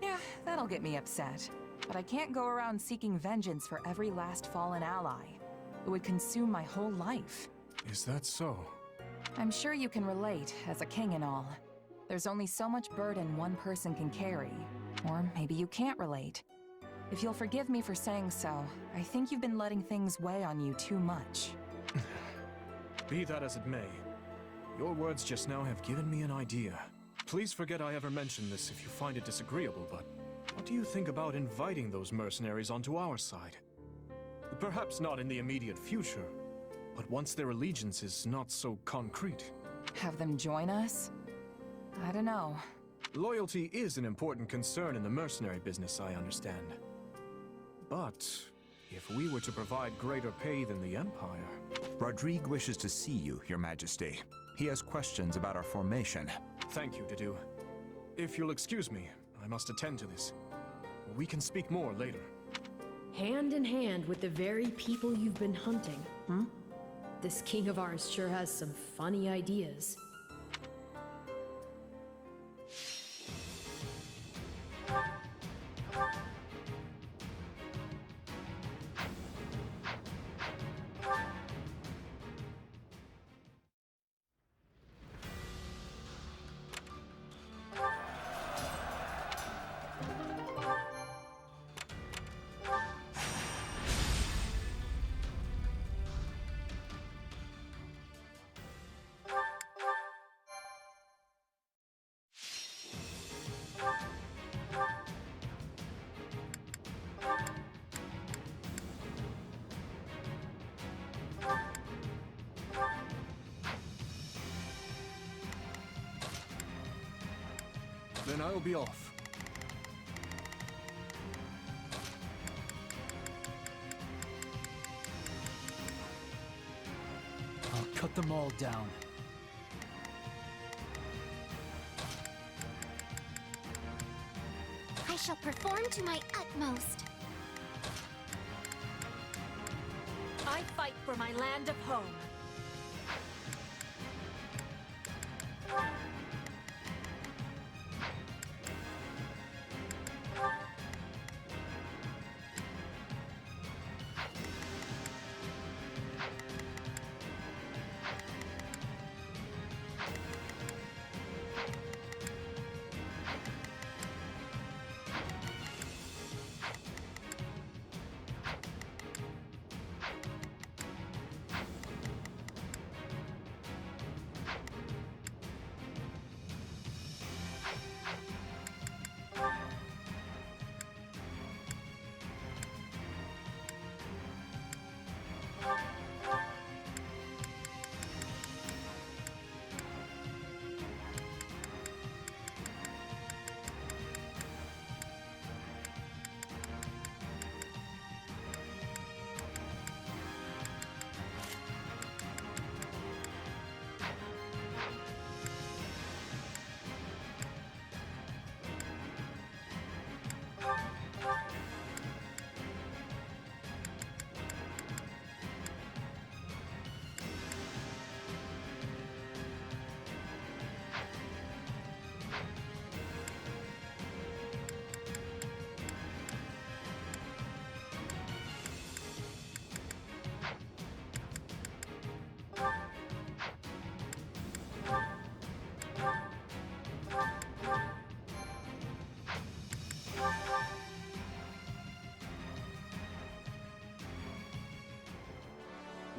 yeah, that'll get me upset. But I can't go around seeking vengeance for every last fallen ally. It would consume my whole life. Is that so? I'm sure you can relate, as a king and all. There's only so much burden one person can carry. Or maybe you can't relate. If you'll forgive me for saying so, I think you've been letting things weigh on you too much. Be that as it may, your words just now have given me an idea. Please forget I ever mentioned this if you find it disagreeable, but what do you think about inviting those mercenaries onto our side? Perhaps not in the immediate future, but once their allegiance is not so concrete. Have them join us? I don't know. Loyalty is an important concern in the mercenary business, I understand. But if we were to provide greater pay than the Empire... Rodrigue wishes to see you, Your Majesty. He has questions about our formation. Thank you, Dedue. If you'll excuse me, I must attend to this. We can speak more later. Hand in hand with the very people you've been hunting. This king of ours sure has some funny ideas. Then I'll be off. I'll cut them all down. I shall perform to my utmost. I fight for my land of home.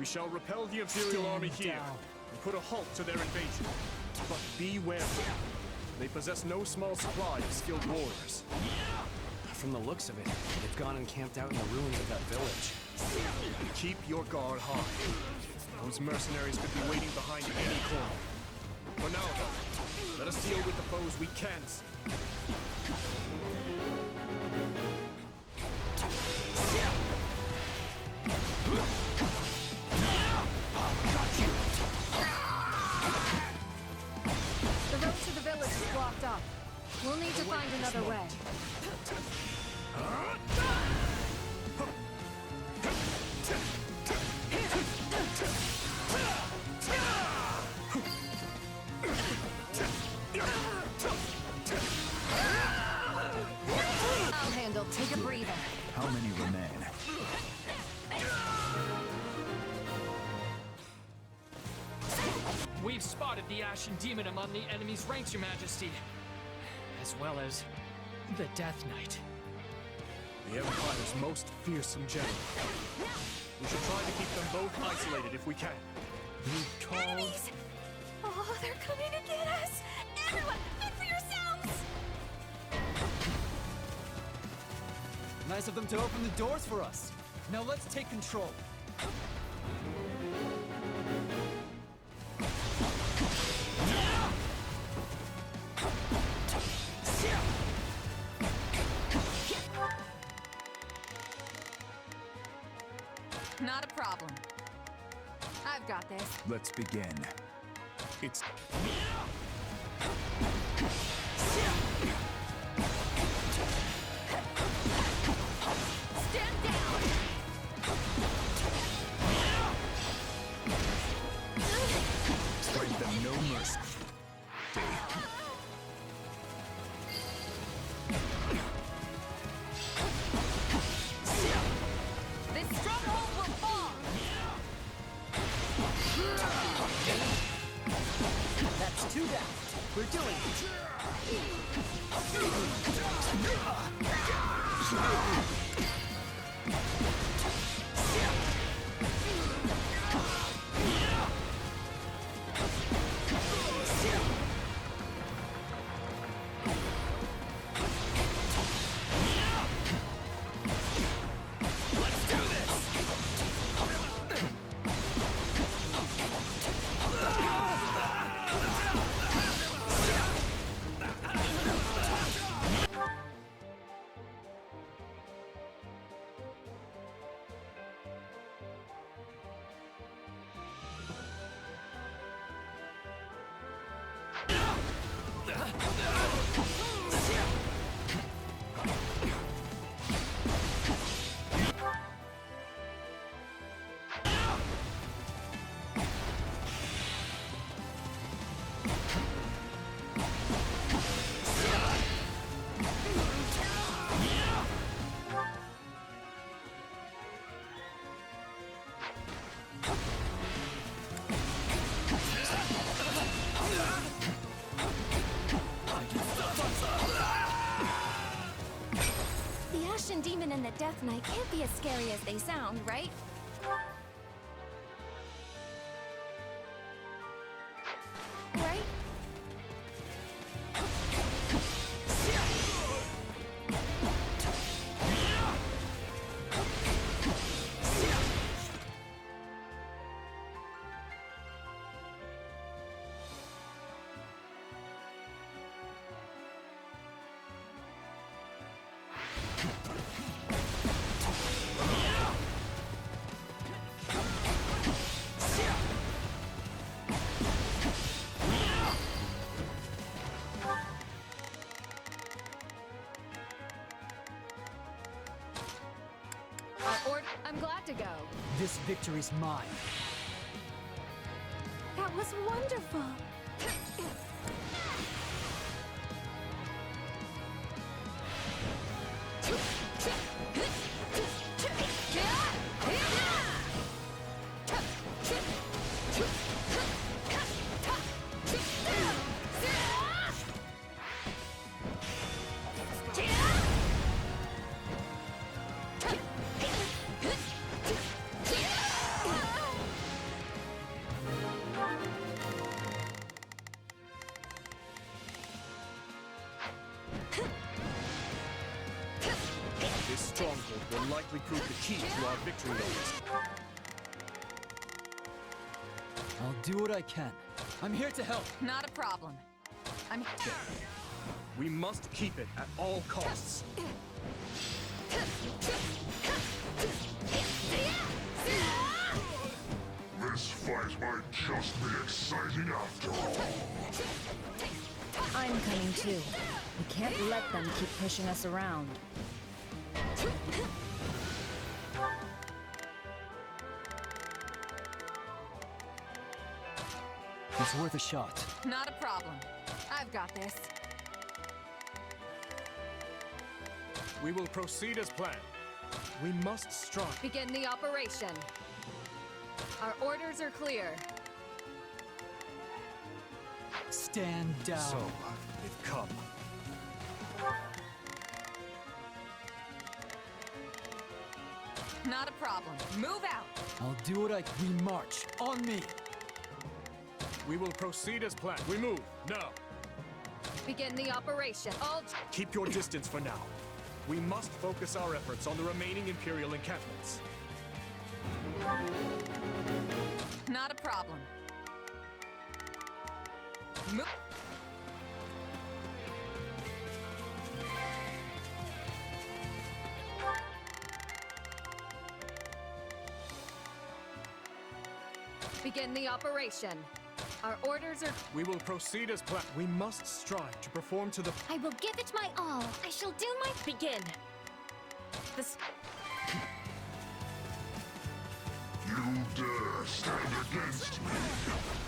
We shall repel the Imperial army here and put a halt to their invasion. But be wary. They possess no small supply of skilled warriors. From the looks of it, they've gone and camped out in the ruins of that village. Keep your guard high. Those mercenaries could be waiting behind any corner. For now, though, let us deal with the foes we can see. The road to the village is blocked up. We'll need to find another way. I'll handle. Take a breather. How many remain? We've spotted the Ashen Demon among the enemy's ranks, Your Majesty. As well as the Death Knight. The Empire's most fearsome general. We should try to keep them both isolated if we can. Enemies! Oh, they're coming to get us! Everyone, fend for yourselves! Nice of them to open the doors for us. Now let's take control. Not a problem. I've got this. Let's begin. It's... Stand down! Strike them no mercy. This stronghold will fall! That's two down. We're doing it. The Ashen Demon and the Death Knight can't be as scary as they sound, right? Right? I'm glad to go. This victory's mine. That was wonderful. battle will likely prove the key to our victory race. I'll do what I can. I'm here to help. Not a problem. I'm... We must keep it at all costs. This fight might just be exciting after all. I'm coming too. We can't let them keep pushing us around. It's worth a shot. Not a problem. I've got this. We will proceed as planned. We must strike. Begin the operation. Our orders are clear. Stand down. So, they've come. Not a problem. Move out. I'll do what I... We march. On me. We will proceed as planned. We move, now. Begin the operation. All... Keep your distance for now. We must focus our efforts on the remaining Imperial encampments. Not a problem. Move. Begin the operation. Our orders are... We will proceed as planned. We must strive to perform to the... I will give it my all. I shall do my... Begin. This... You dare stand against me?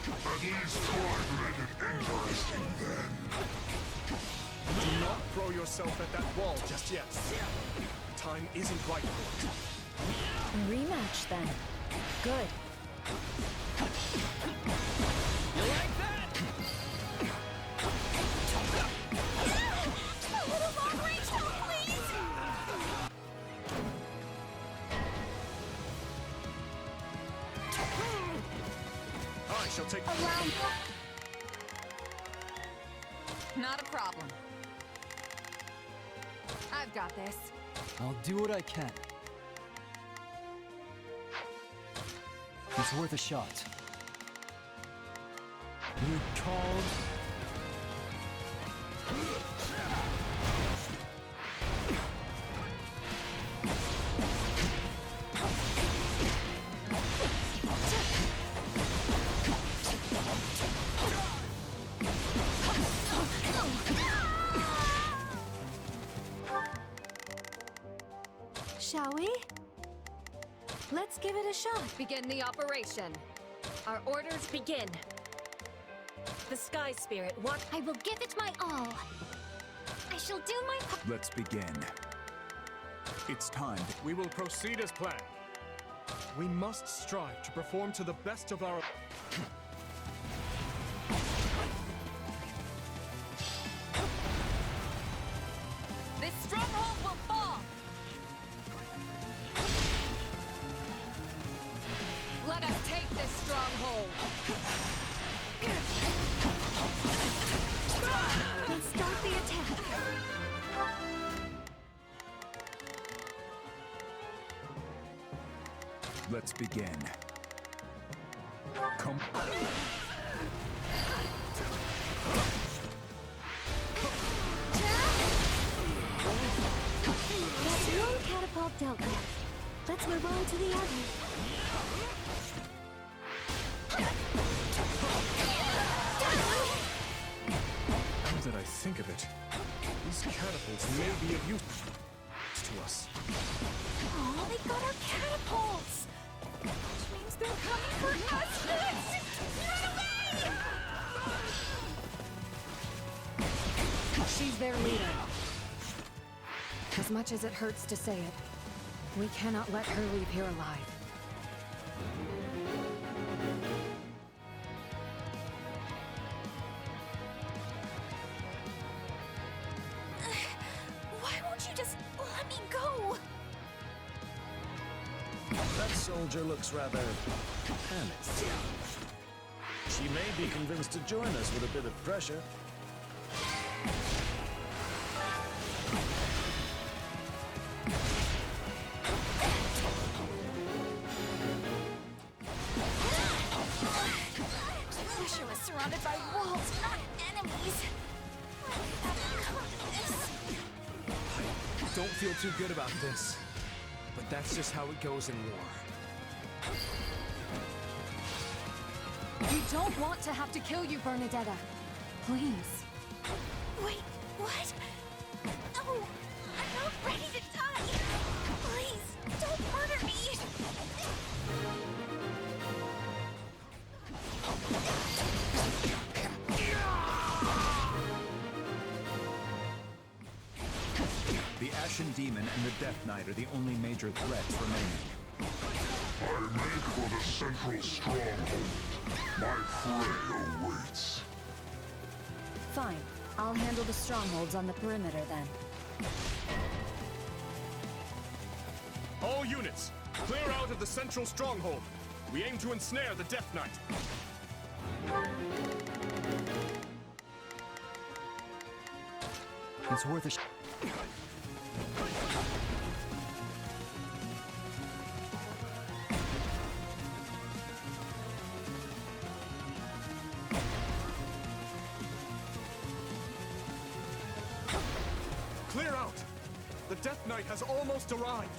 At least try to make it interesting then. Do not throw yourself at that wall just yet. Time isn't right for it. A rematch then. Good. You like that? A little long-range help, please! I shall take... Around. Not a problem. I've got this. I'll do what I can. It's worth a shot. You called? Shall we? Let's give it a shot. Begin the operation. Our orders Begin. The Sky Spirit, what? I will give it my all. I shall do my... Let's begin. It's time. We will proceed as planned. We must strive to perform to the best of our... This stronghold will fall! Let us take this stronghold! Let's start the attack. Let's begin. Come. That's one catapult dealt with. Let's move on to the other. Now that I think of it, these catapults may be of use to us. Oh, they got our catapults! Which means they're coming for us next! Run away! She's their leader. As much as it hurts to say it, we cannot let her leave here alive. Why won't you just let me go? That soldier looks rather panicked. She may be convinced to join us with a bit of pressure. Don't feel too good about this, but that's just how it goes in war. We don't want to have to kill you, Bernadetta. Please. Wait, what? No! I'm not ready to die! Please, don't murder me! The Ashen Demon and the Death Knight are the only major threats remaining. I make for the central stronghold. My prey awaits. Fine. I'll handle the strongholds on the perimeter then. All units, clear out of the central stronghold. We aim to ensnare the Death Knight. It's worth a Clear out! The Death Knight has almost arrived!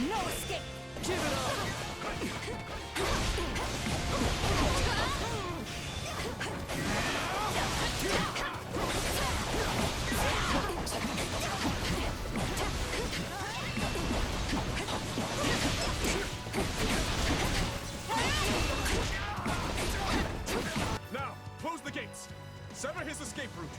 No escape! Give it up! Now, close the gates! Sever his escape route!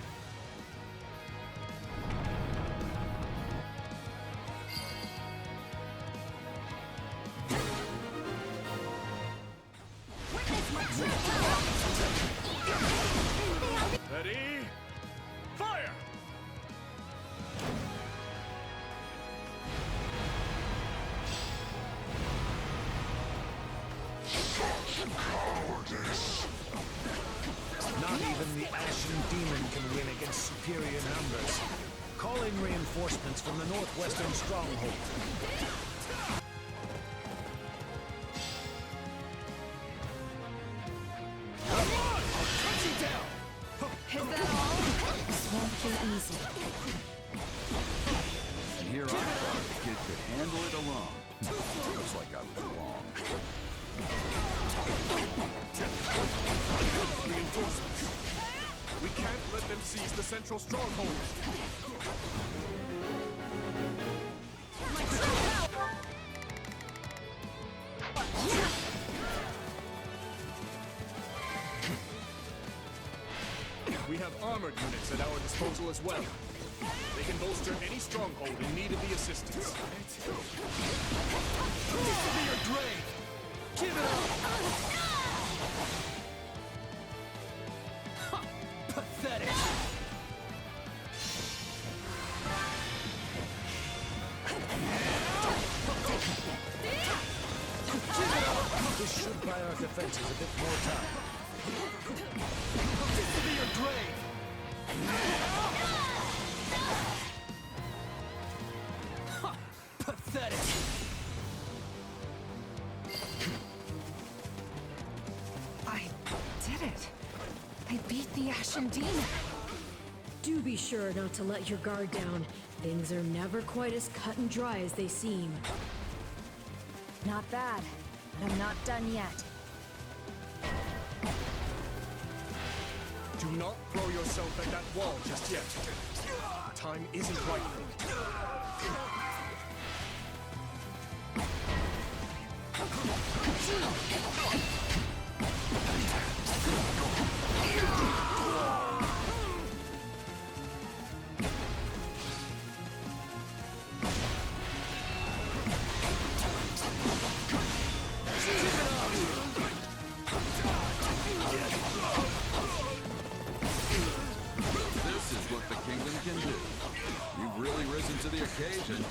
Ready? Fire! Cowardice. Not even the Ashen Demon can win against superior numbers. Call in reinforcements from the northwestern stronghold. Is that all? This won't be easy. And here I thought the kid could handle it alone. Looks like I was wrong. Reinforcements. We can't let them seize the central stronghold. We have armored units at our disposal as well. They can bolster any stronghold in need of the assistance. This will be your grave! Give it up! Pathetic! This should buy our defenses a bit more time. This will be your grave! Pathetic! I did it. I beat the Ashen Demon. Do be sure not to let your guard down. Things are never quite as cut and dry as they seem. Not bad, but I'm not done yet. Do not throw yourself at that wall just yet. The time isn't right for it. This is what the kingdom can do. You've really risen to the occasion.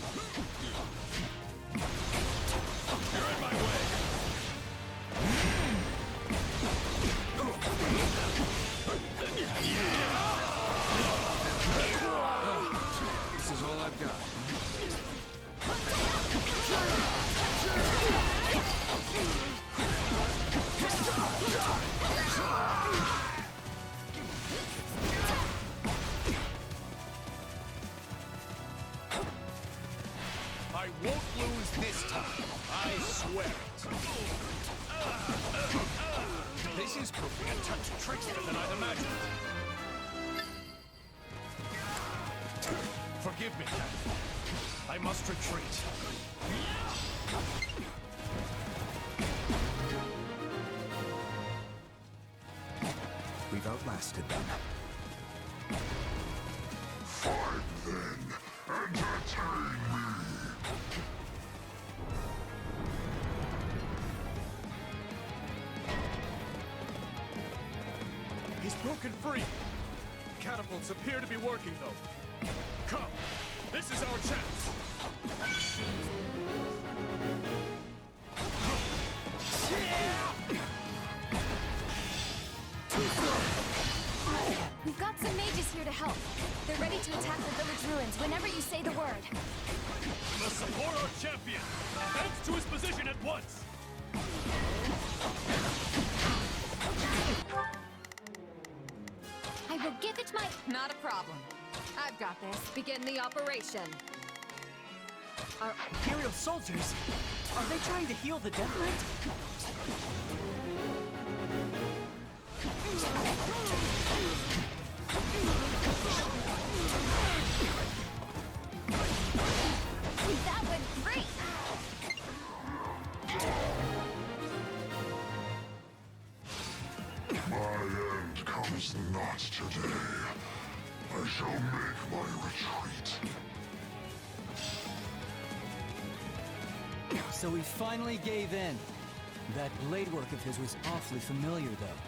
You're in my way. This is won't lose this time. I swear it. This is proving a touch trickier than I'd imagined. Forgive me, Captain. I must retreat. We've outlasted them. Fight then. Entertain me. He's broken free. Catapults appear to be working, though. Come, this is our chance. We've got some mages here to help. They're ready to attack the village ruins whenever you say the word. We must support our champion. Advance to his position at once. I will give it my... Not a problem. I've got this. Begin the operation. Our Imperial soldiers? Are they trying to heal the Death Knight? That went great! My end comes not today. I shall make my retreat. So he finally gave in. That blade work of his was awfully familiar, though.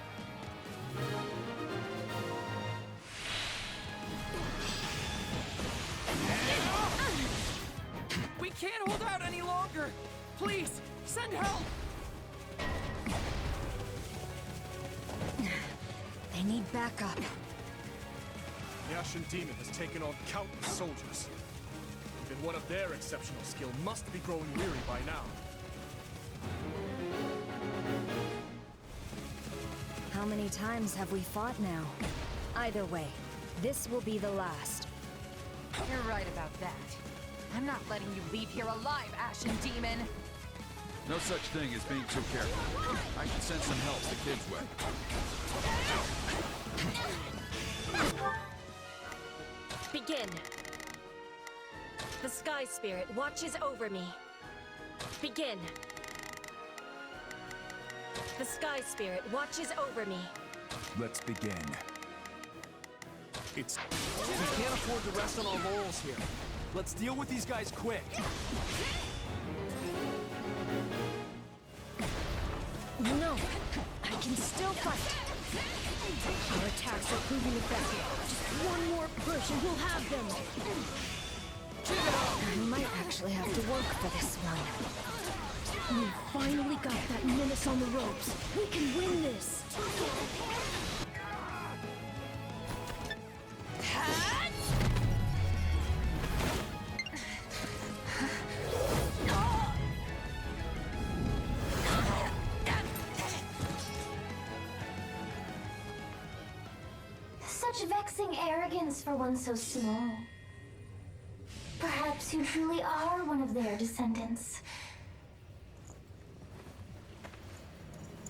We can't hold out any longer! Please, send help! They need backup. The Ashen Demon has taken on countless soldiers. Even one of their exceptional skill must be growing weary by now. How many times have we fought now? Either way, this will be the last. You're right about that. I'm not letting you leave here alive, Ashen Demon! No such thing as being too careful. I can send some help the kids way. Begin. The Sky Spirit watches over me. Begin. The Sky Spirit watches over me. Let's begin. We can't afford to rest on our laurels here. Let's deal with these guys quick. No, I can still fight. Our attacks are proving effective. Just one more push and we'll have them. We might actually have to work for this one. We finally got that menace on the ropes. We can win this. Such vexing arrogance for one so small. Perhaps you truly are one of their descendants.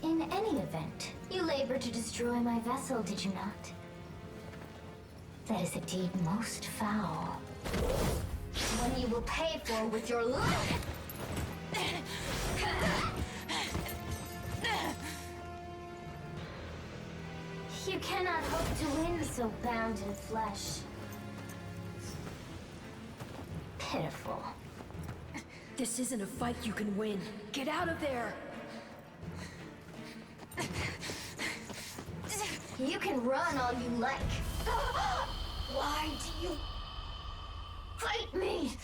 In any event, you labored to destroy my vessel, did you not? That is a deed most foul. One you will pay for with your life! You cannot hope to win so bound in flesh. Pitiful. This isn't a fight you can win. Get out of there! You can run all you like. Why do you fight me?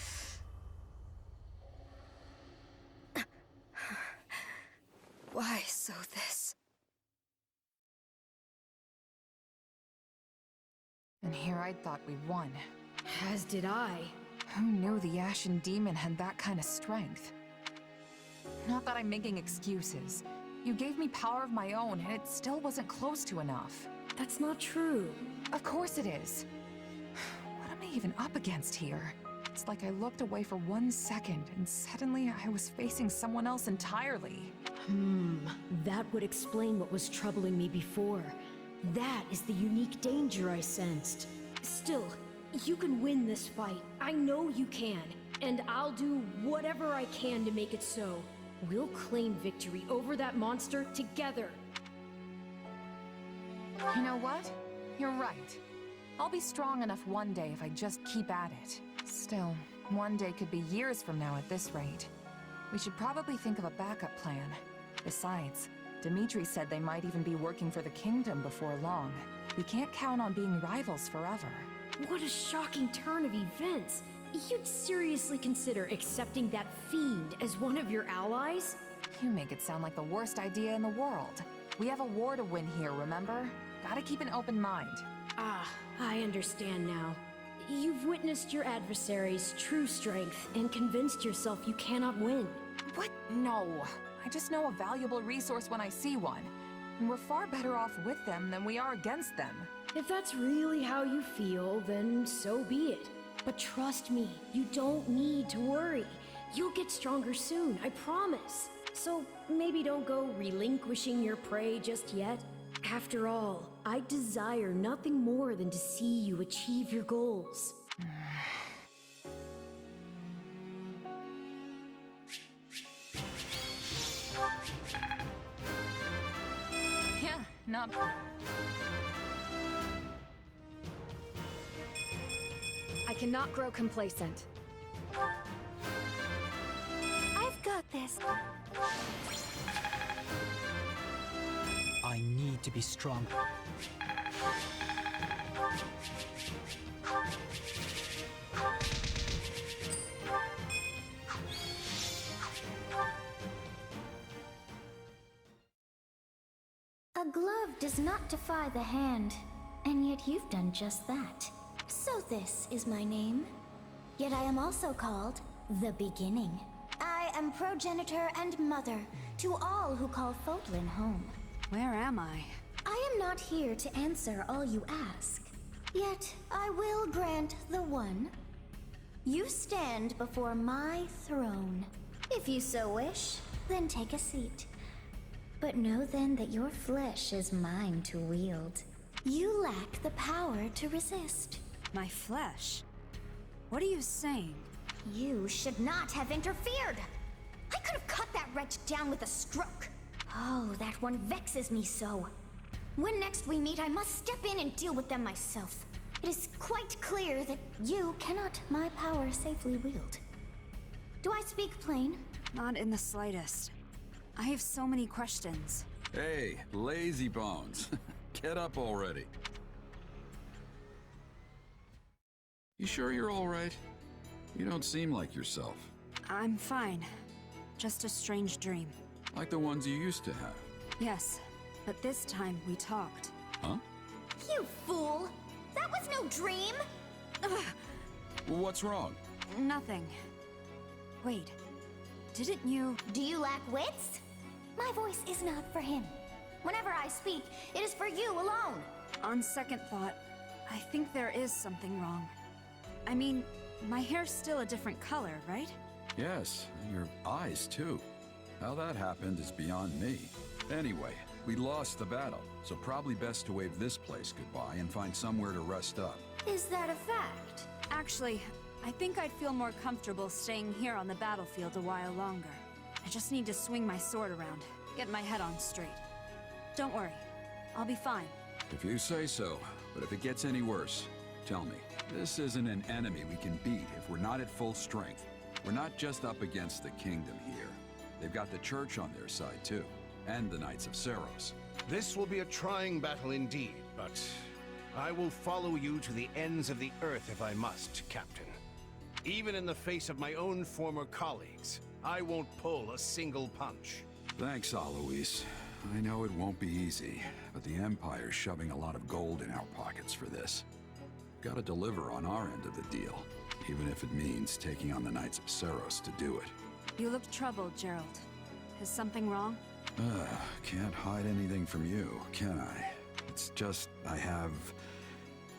Why so this? And here I thought we won. As did I. Who knew the Ashen Demon had that kind of strength? Not that I'm making excuses. You gave me power of my own, and it still wasn't close to enough. That's not true. Of course it is. What am I even up against here? It's like I looked away for 1 second, and suddenly I was facing someone else entirely. That would explain what was troubling me before. That is the unique danger I sensed. Still, you can win this fight. I know you can. And I'll do whatever I can to make it so. We'll claim victory over that monster together. You know what? You're right. I'll be strong enough one day if I just keep at it. Still, one day could be years from now at this rate. We should probably think of a backup plan. Besides, Dimitri said they might even be working for the kingdom before long. We can't count on being rivals forever. What a shocking turn of events! You'd seriously consider accepting that fiend as one of your allies? You make it sound like the worst idea in the world. We have a war to win here, remember? Gotta keep an open mind. Ah, I understand now. You've witnessed your adversary's true strength and convinced yourself you cannot win. What? No. I just know a valuable resource when I see one. And we're far better off with them than we are against them. If that's really how you feel, then so be it. But trust me, you don't need to worry. You'll get stronger soon, I promise. So maybe don't go relinquishing your prey just yet. After all, I desire nothing more than to see you achieve your goals. Yeah, not... I cannot grow complacent. I've got this. I need to be stronger. A glove does not defy the hand, and yet you've done just that. So this is my name. Yet I am also called the Beginning. I am progenitor and mother to all who call Fodlan home. Where am I? I am not here to answer all you ask. Yet I will grant the one. You stand before my throne. If you so wish, then take a seat. But know then that your flesh is mine to wield. You lack the power to resist. My flesh? What are you saying? You should not have interfered! I could have cut that wretch down with a stroke. Oh, that one vexes me so. When next we meet, I must step in and deal with them myself. It is quite clear that you cannot my power safely wield. Do I speak plain? Not in the slightest. I have so many questions. Hey, lazy bones. Get up already. You sure you're all right? You don't seem like yourself. I'm fine. Just a strange dream. Like the ones you used to have. Yes, but this time we talked. Huh? You fool! That was no dream! Well, what's wrong? Nothing. Wait, didn't you... Do you lack wits? My voice is not for him. Whenever I speak, it is for you alone. On second thought, I think there is something wrong. I mean, my hair's still a different color, right? Yes, and your eyes too. How that happened is beyond me. Anyway, we lost the battle, so probably best to wave this place goodbye and find somewhere to rest up. Is that a fact? Actually, I think I'd feel more comfortable staying here on the battlefield a while longer. I just need to swing my sword around, get my head on straight. Don't worry, I'll be fine. If you say so, but if it gets any worse, tell me. This isn't an enemy we can beat if we're not at full strength. We're not just up against the kingdom here. They've got the church on their side too, and the Knights of Seiros. This will be a trying battle indeed, but I will follow you to the ends of the earth if I must, Captain. Even in the face of my own former colleagues, I won't pull a single punch. Thanks, Alois. I know it won't be easy, but the Empire's shoving a lot of gold in our pockets for this. Gotta deliver on our end of the deal, even if it means taking on the Knights of Seiros to do it. You look troubled, Gerald. Is something wrong? Can't hide anything from you, can I? It's just I have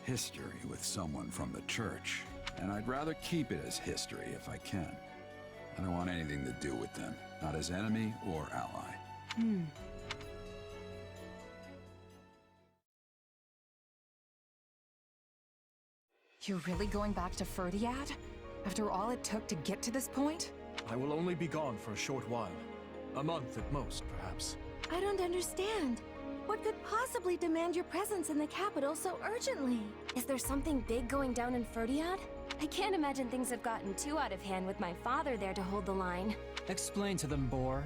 history with someone from the church. And I'd rather keep it as history if I can. I don't want anything to do with them, not as enemy or ally. You're really going back to Ferdiad? After all it took to get to this point? I will only be gone for a short while. A month at most, perhaps. I don't understand. What could possibly demand your presence in the capital so urgently? Is there something big going down in Ferdiad? I can't imagine things have gotten too out of hand with my father there to hold the line. Explain to them, Boar.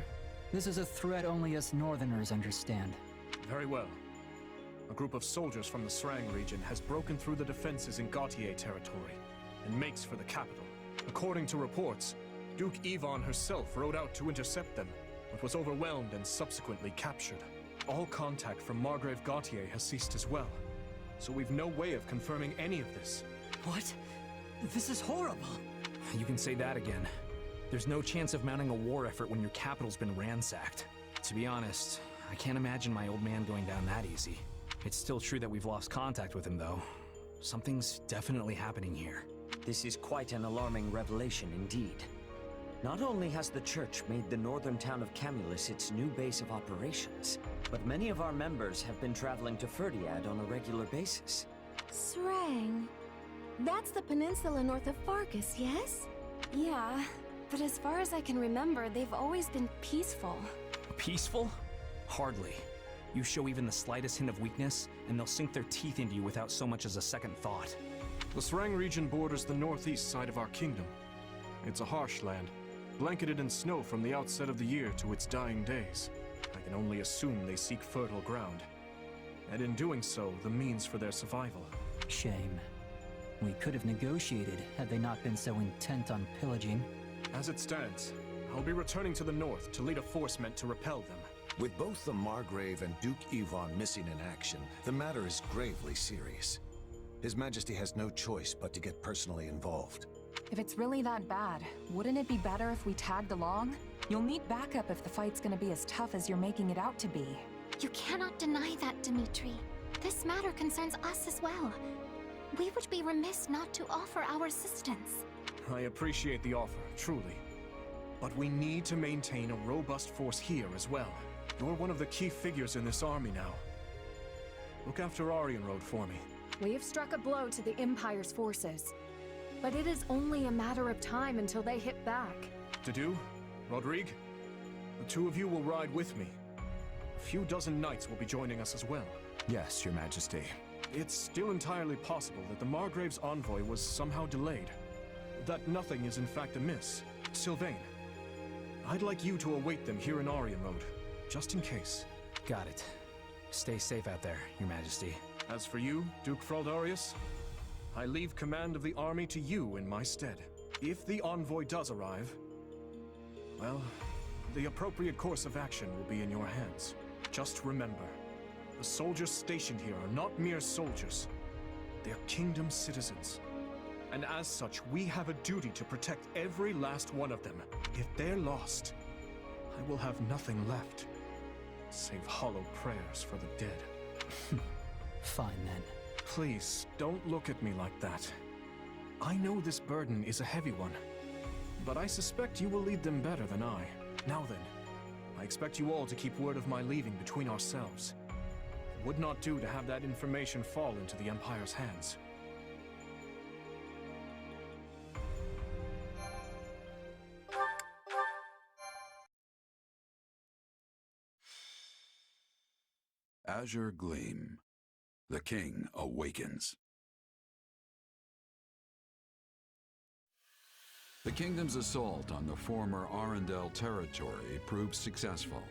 This is a threat only us Northerners understand. Very well. A group of soldiers from the Srang region has broken through the defenses in Gautier territory and makes for the capital. According to reports, Duke Yvonne herself rode out to intercept them, but was overwhelmed and subsequently captured. All contact from Margrave Gautier has ceased as well, so we've no way of confirming any of this. What? This is horrible. You can say that again. There's no chance of mounting a war effort when your capital's been ransacked. To be honest, I can't imagine my old man going down that easy. It's still true that we've lost contact with him, though. Something's definitely happening here. This is quite an alarming revelation indeed. Not only has the Church made the northern town of Camulus its new base of operations, but many of our members have been traveling to Ferdiad on a regular basis. Srang. That's the peninsula north of Farkas, yes? Yeah, but as far as I can remember, they've always been peaceful. Peaceful? Hardly. You show even the slightest hint of weakness, and they'll sink their teeth into you without so much as a second thought. The Srang region borders the northeast side of our kingdom. It's a harsh land, blanketed in snow from the outset of the year to its dying days. I can only assume they seek fertile ground, and in doing so, the means for their survival. Shame. We could have negotiated had they not been so intent on pillaging. As it stands, I'll be returning to the north to lead a force meant to repel them. With both the Margrave and Duke Yvonne missing in action, the matter is gravely serious. His Majesty has no choice but to get personally involved. If it's really that bad, wouldn't it be better if we tagged along? You'll need backup if the fight's gonna be as tough as you're making it out to be. You cannot deny that, Dimitri. This matter concerns us as well. We would be remiss not to offer our assistance. I appreciate the offer, truly. But we need to maintain a robust force here as well. You're one of the key figures in this army now. Look after Aryan Road for me. We have struck a blow to the Empire's forces. But it is only a matter of time until they hit back. To do? Rodrigue? The two of you will ride with me. A few dozen knights will be joining us as well. Yes, Your Majesty. It's still entirely possible that the Margrave's envoy was somehow delayed. That nothing is in fact amiss. Sylvain, I'd like you to await them here in Aryan Road, just in case. Got it. Stay safe out there, Your Majesty. As for you, Duke Fraldarius, I leave command of the army to you in my stead. If the envoy does arrive, well, the appropriate course of action will be in your hands. Just remember, the soldiers stationed here are not mere soldiers. They're kingdom citizens. And as such, we have a duty to protect every last one of them. If they're lost, I will have nothing left, save hollow prayers for the dead. Fine then. Please, don't look at me like that. I know this burden is a heavy one, but I suspect you will lead them better than I. Now then, I expect you all to keep word of my leaving between ourselves. It would not do to have that information fall into the Empire's hands. Azure Gleam. The King awakens. The kingdom's assault on the former Arundel territory proved successful,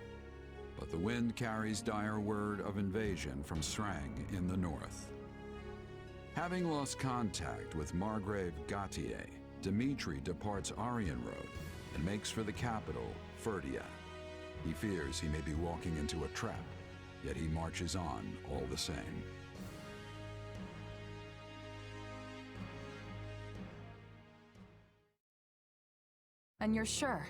but the wind carries dire word of invasion from Srang in the north. Having lost contact with Margrave Gautier, Dimitri departs Aryan Road and makes for the capital, Ferdiad. He fears he may be walking into a trap, yet he marches on all the same. And you're sure?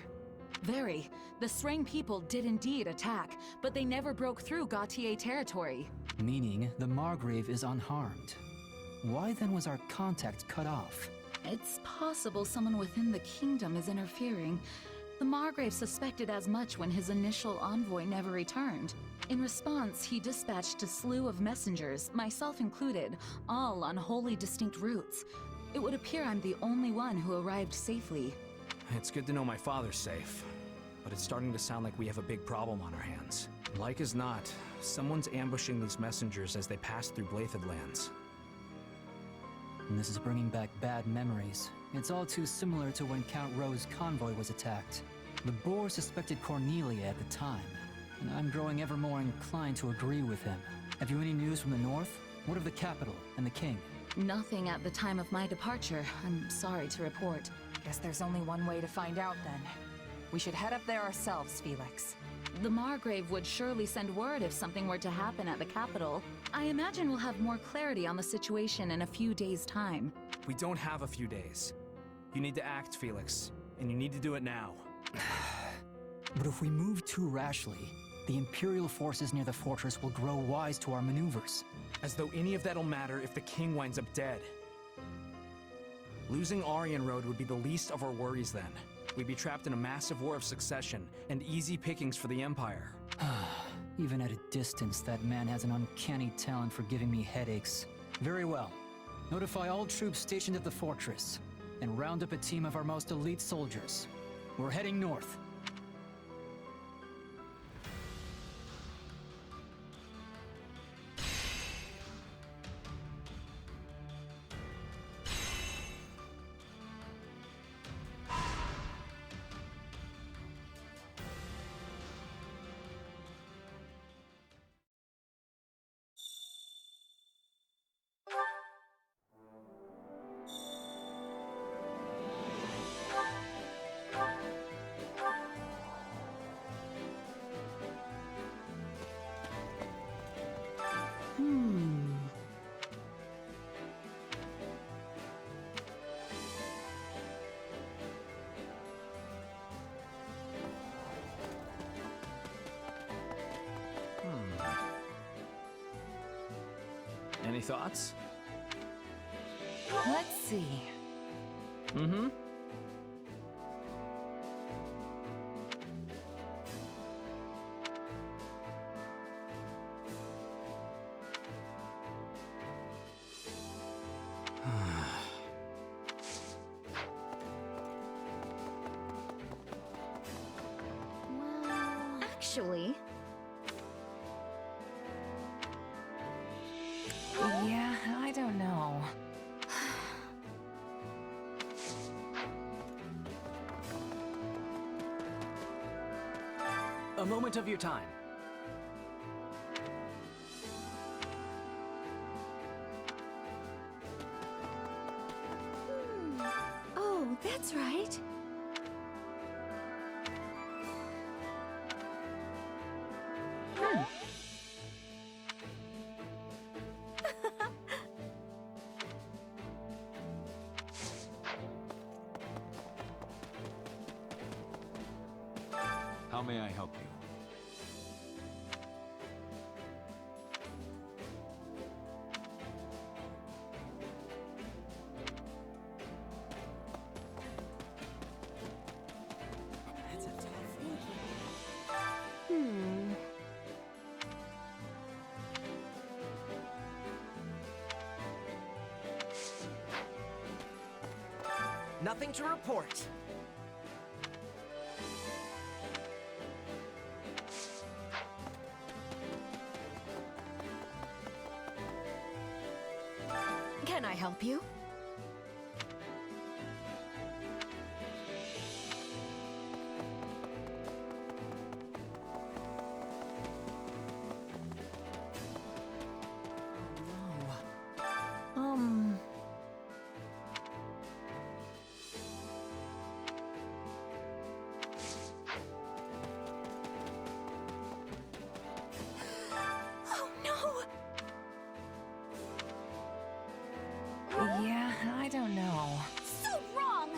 Very. The Srang people did indeed attack, but they never broke through Gautier territory. Meaning the Margrave is unharmed. Why then was our contact cut off? It's possible someone within the kingdom is interfering. The Margrave suspected as much when his initial envoy never returned. In response, he dispatched a slew of messengers, myself included, all on wholly distinct routes. It would appear I'm the only one who arrived safely. It's good to know my father's safe, but it's starting to sound like we have a big problem on our hands. Like as not, someone's ambushing these messengers as they pass through Blathed lands. And this is bringing back bad memories. It's all too similar to when Count Rowe's convoy was attacked. The Boar suspected Cornelia at the time, and I'm growing ever more inclined to agree with him. Have you any news from the north? What of the capital and the king? Nothing at the time of my departure, I'm sorry to report. Guess there's only one way to find out then. We should head up there ourselves, Felix. The Margrave would surely send word if something were to happen at the capital. I imagine we'll have more clarity on the situation in a few days' time. We don't have a few days. You need to act, Felix, and you need to do it now. But if we move too rashly, the Imperial forces near the fortress will grow wise to our maneuvers. As though any of that'll matter if the king winds up dead. Losing Aryan Road would be the least of our worries then. We'd be trapped in a massive war of succession, and easy pickings for the Empire. Even at a distance, that man has an uncanny talent for giving me headaches. Very well. Notify all troops stationed at the fortress, and round up a team of our most elite soldiers. We're heading north. Any thoughts? Let's see. Mm-hmm. Actually... Yeah, I don't know. A moment of your time. Oh, that's right. How may I help you? That's a tough Nothing to report. Can I help you? Yeah, I don't know. So wrong!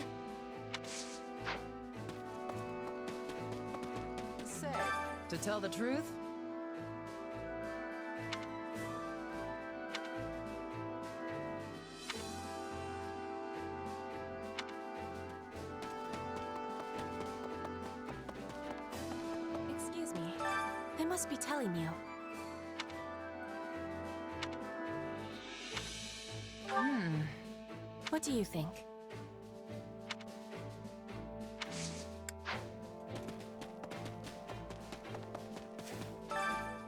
Say, to tell the truth, must be telling you. What do you think?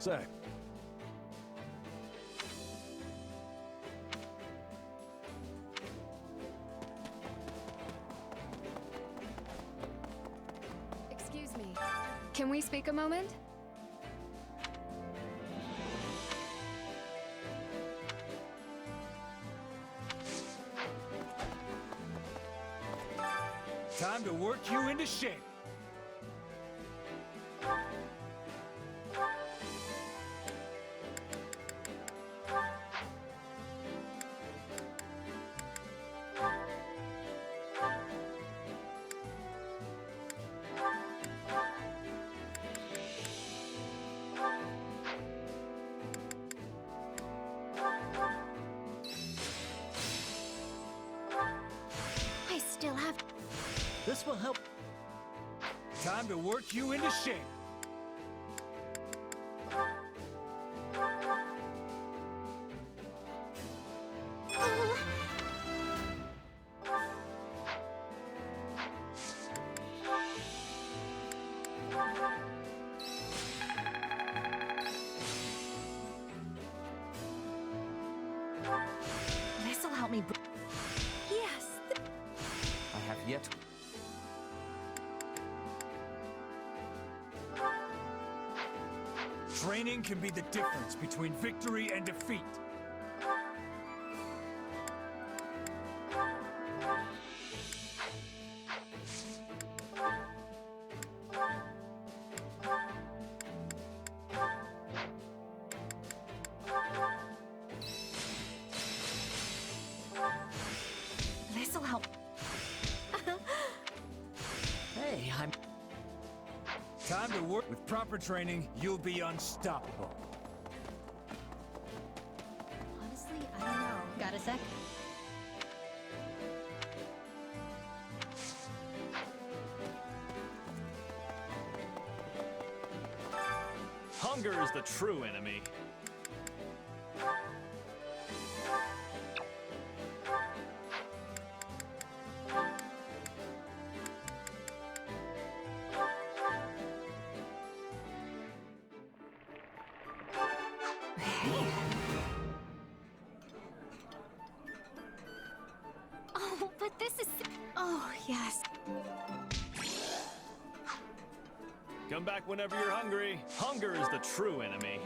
Say. Excuse me. Can we speak a moment? Time to work you into shape. I still have... This will help. Time to work you into shape. This'll help me. Yes! I have yet. Training can be the difference between victory and defeat. This'll help. Hey, I'm. Time to work. With proper training, you'll be unstoppable. Honestly, I don't know. Got a sec? Hunger is the true enemy. Oh, but this is... Oh, yes. Come back whenever you're hungry. Hunger is the true enemy.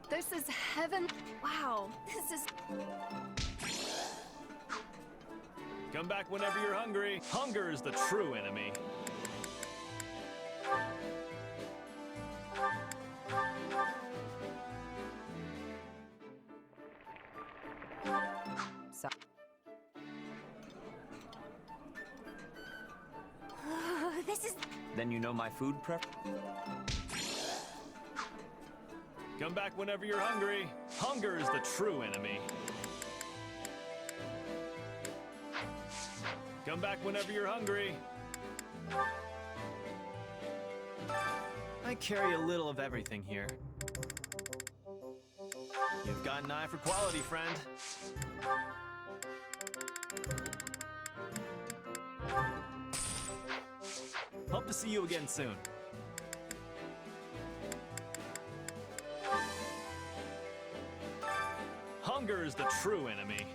This is heaven. Wow, this is... Come back whenever you're hungry. Hunger is the true enemy. So this is... Then you know my food prep. Come back whenever you're hungry. Hunger is the true enemy. Come back whenever you're hungry. I carry a little of everything here. You've got an eye for quality, friend. Hope to see you again soon. Hunger is the true enemy.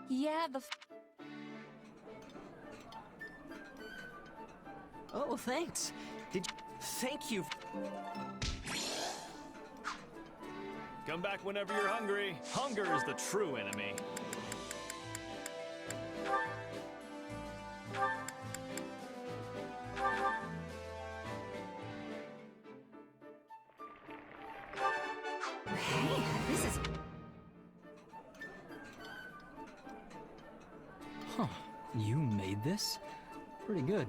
yeah, Oh, thanks. Thank you. Come back whenever you're hungry. Hunger is the true enemy. You made this? Pretty good.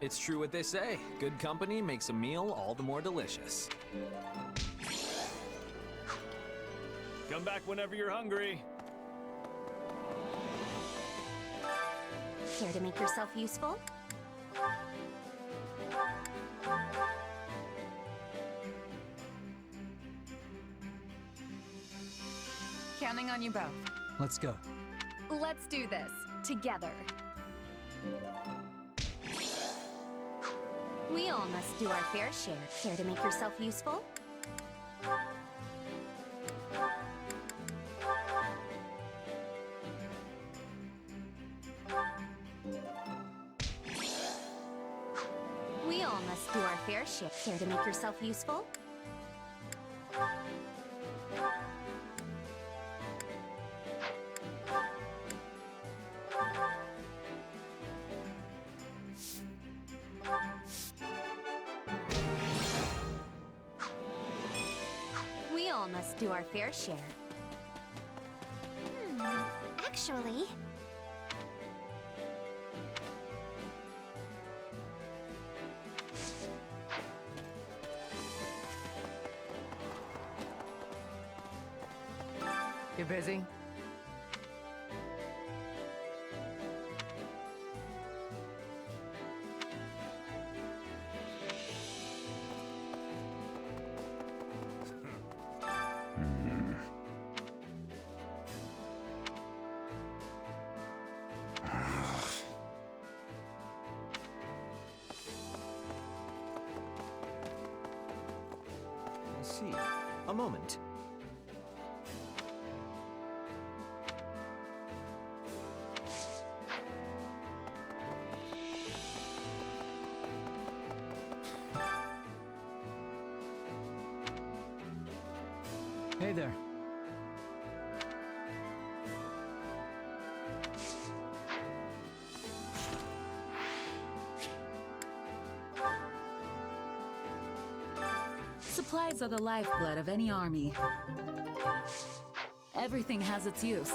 It's true what they say. Good company makes a meal all the more delicious. Come back whenever you're hungry. Care to make yourself useful? Counting on you both. Let's go. Let's do this together. We all must do our fair share. Care to make yourself useful? We all must do our fair share. Care to make yourself useful? We all must do our fair share. Actually... You busy? I see. A moment. Hey there. Supplies are the lifeblood of any army. Everything has its use.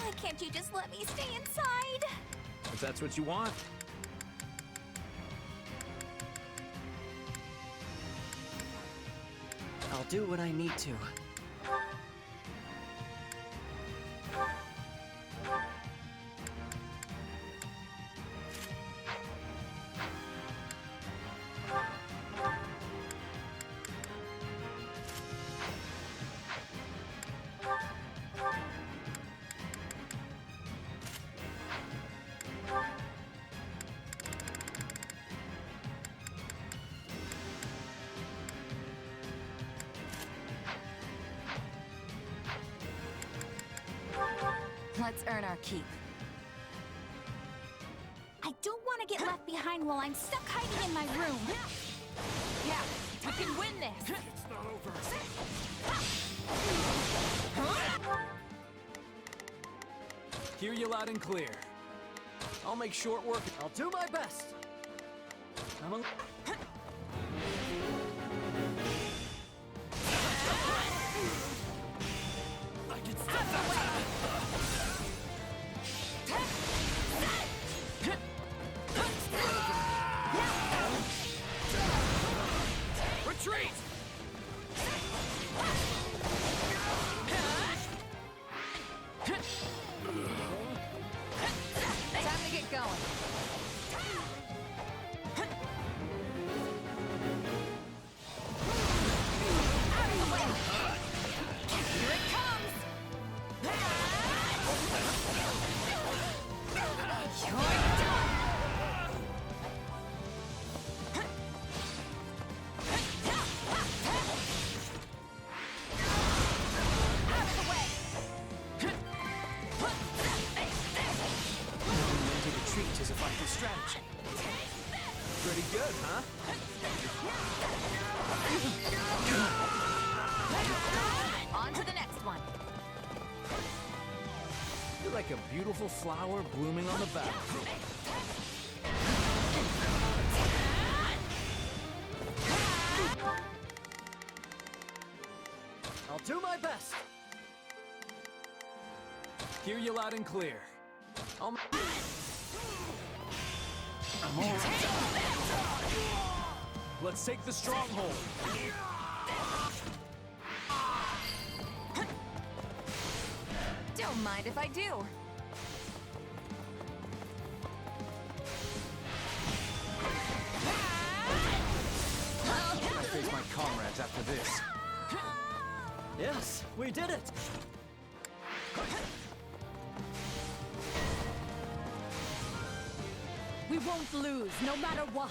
Why can't you just let me stay inside? If that's what you want. I'll do what I need to. Let's earn our keep. I don't want to get left behind while I'm stuck hiding in my room. Yeah, we can win this. It's not over. Hear you loud and clear. I'll make short work. I'll do my best. I'm a... I can stop that. Retreat! Time to get going. strategy. Pretty good, huh? On to the next one. You're like a beautiful flower blooming on the battlefield. I'll do my best. Hear you loud and clear. Let's take the stronghold. Don't mind if I do. I face my comrades after this. Yes, we did it! We won't lose, no matter what.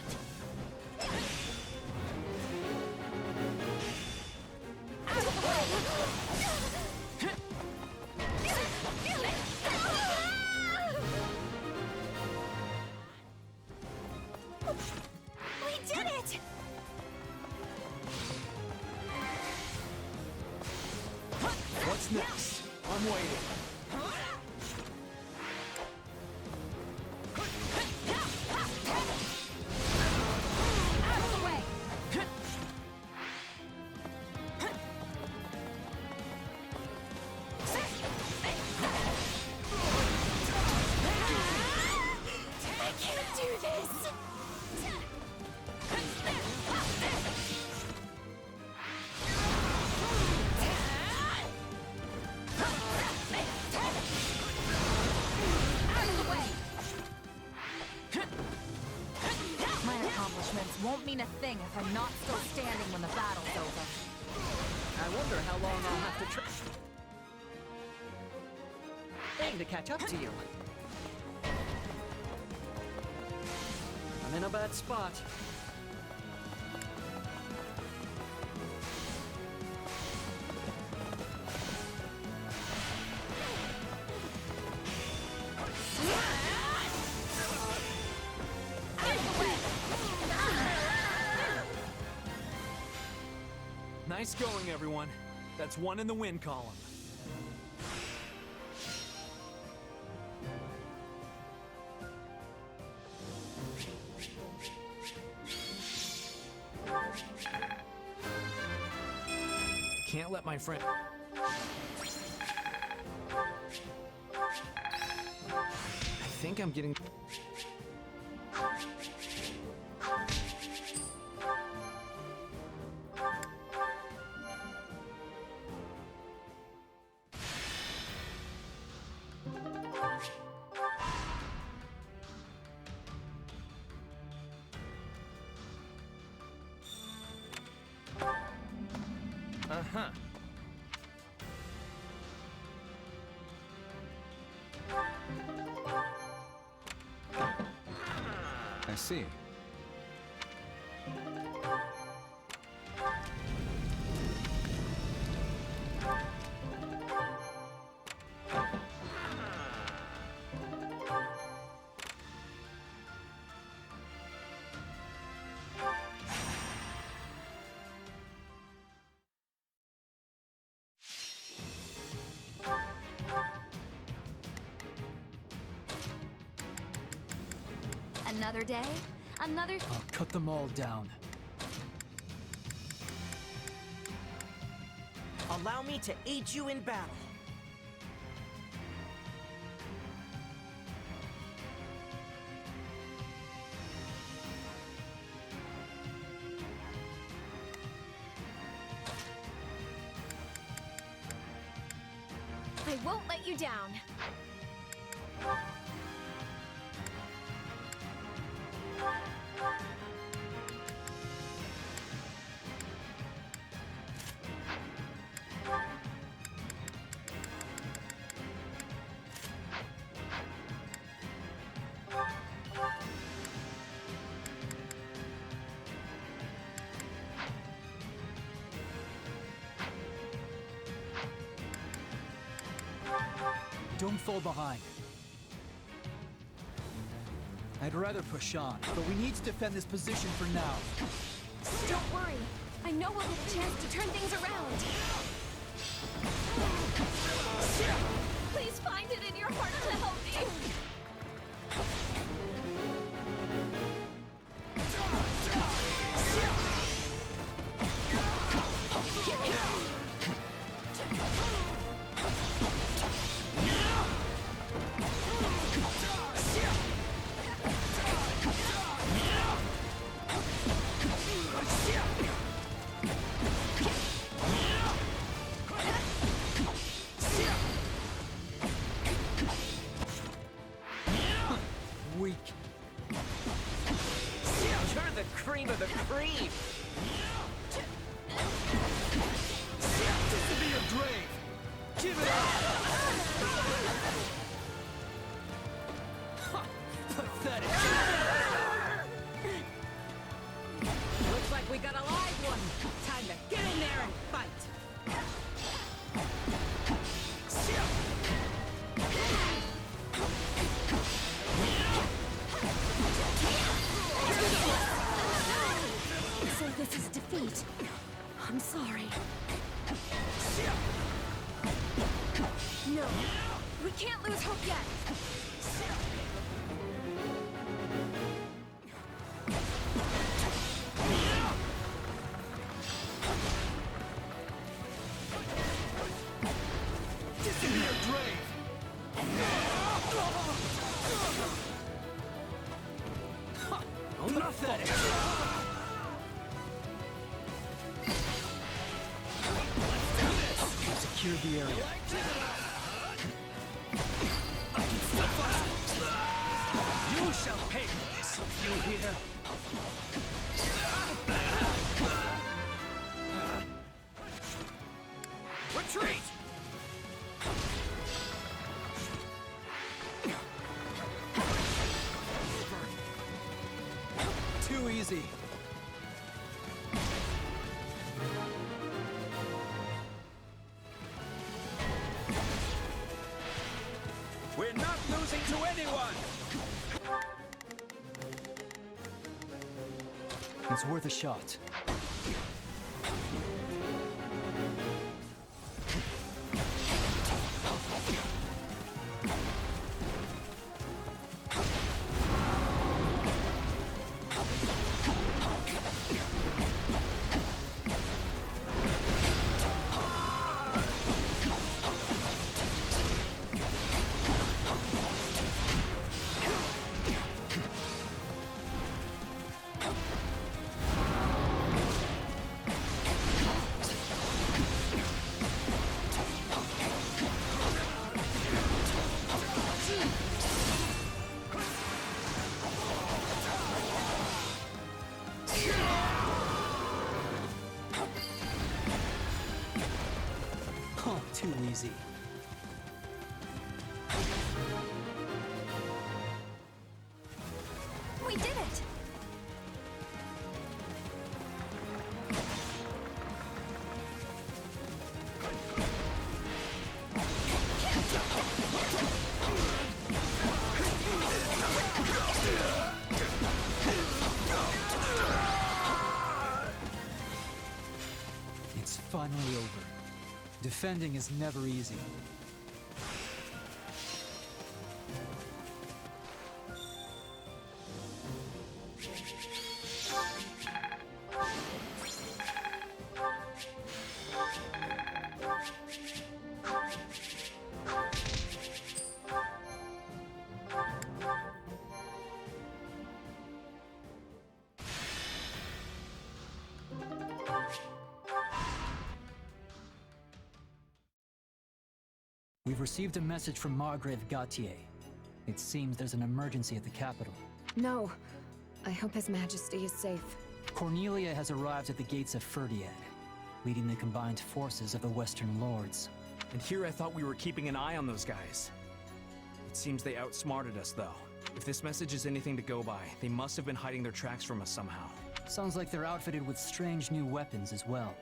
We did it! What's next? I'm waiting. Out of the way! I can't do this! My accomplishments won't mean a thing if I'm not still standing when the battle's over. I wonder how long I'll have to aim to catch up to you. I'm in a bad spot. Nice going, everyone. That's one in the win column. Can't let my friend... I think I'm getting... Uh-huh. I see. Another day, another... I'll cut them all down. Allow me to aid you in battle. I won't let you down. Don't fall behind. I'd rather push on, but we need to defend this position for now. Don't worry. I know we'll get a chance to turn things around. Please find it in your heart to help me. Weak. You're the cream of the cream! This will be your grave! Give it up! Pathetic! Looks like we got a live one. Time to get in there and fight. So this is defeat. I'm sorry. No, we can't lose hope yet. This will be your grave! Pathetic! Secure the area. You shall pay for this, you hear? Retreat! Too easy. We're not losing to anyone! It's worth a shot. Oh, too easy. We did it! It's finally over. Defending is never easy. We've received a message from Margrave Gautier. It seems there's an emergency at the capital. No. I hope His Majesty is safe. Cornelia has arrived at the gates of Ferdiad, leading the combined forces of the Western Lords. And here I thought we were keeping an eye on those guys. It seems they outsmarted us, though. If this message is anything to go by, they must have been hiding their tracks from us somehow. Sounds like they're outfitted with strange new weapons as well,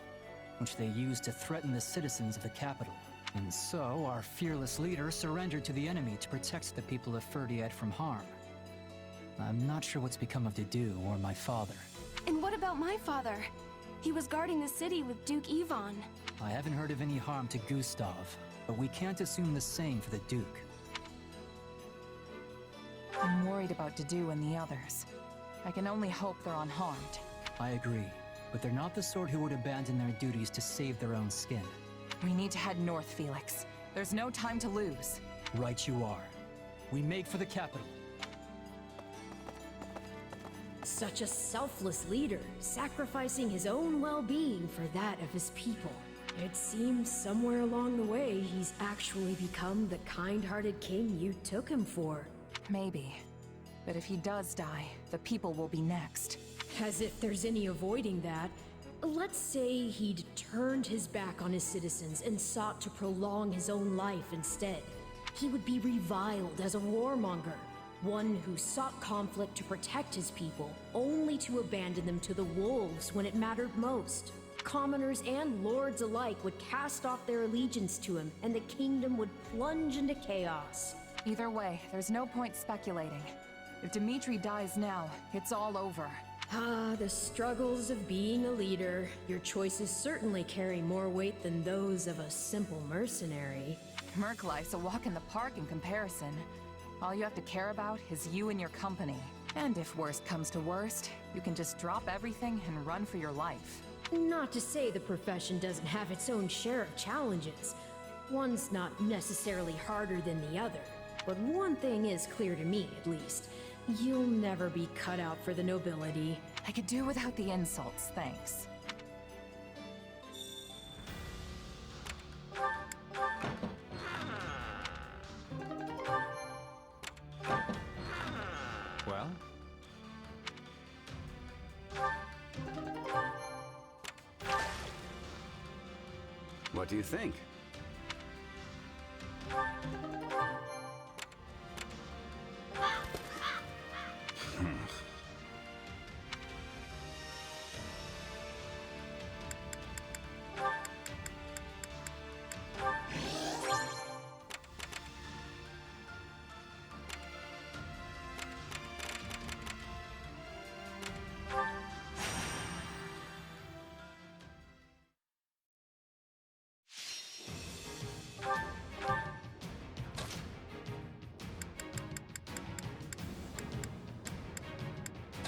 which they use to threaten the citizens of the capital. And so, our fearless leader surrendered to the enemy to protect the people of Ferdiad from harm. I'm not sure what's become of Dedu or my father. And what about my father? He was guarding the city with Duke Yvonne. I haven't heard of any harm to Gustav, but we can't assume the same for the Duke. I'm worried about Dedu and the others. I can only hope they're unharmed. I agree, but they're not the sort who would abandon their duties to save their own skin. We need to head north, Felix. There's no time to lose. Right you are. We make for the capital. Such a selfless leader, sacrificing his own well-being for that of his people. It seems somewhere along the way he's actually become the kind-hearted king you took him for. Maybe. But if he does die, the people will be next. As if there's any avoiding that. Let's say he'd turned his back on his citizens and sought to prolong his own life instead. He would be reviled as a warmonger, one who sought conflict to protect his people, only to abandon them to the wolves when it mattered most. Commoners and lords alike would cast off their allegiance to him, and the kingdom would plunge into chaos. Either way, there's no point speculating. If Dimitri dies now, it's all over. Ah, the struggles of being a leader. Your choices certainly carry more weight than those of a simple mercenary. Merklife's a walk in the park in comparison. All you have to care about is you and your company. And if worst comes to worst, you can just drop everything and run for your life. Not to say the profession doesn't have its own share of challenges. One's not necessarily harder than the other. But one thing is clear to me, at least. You'll never be cut out for the nobility. I could do without the insults, thanks. Well? What do you think?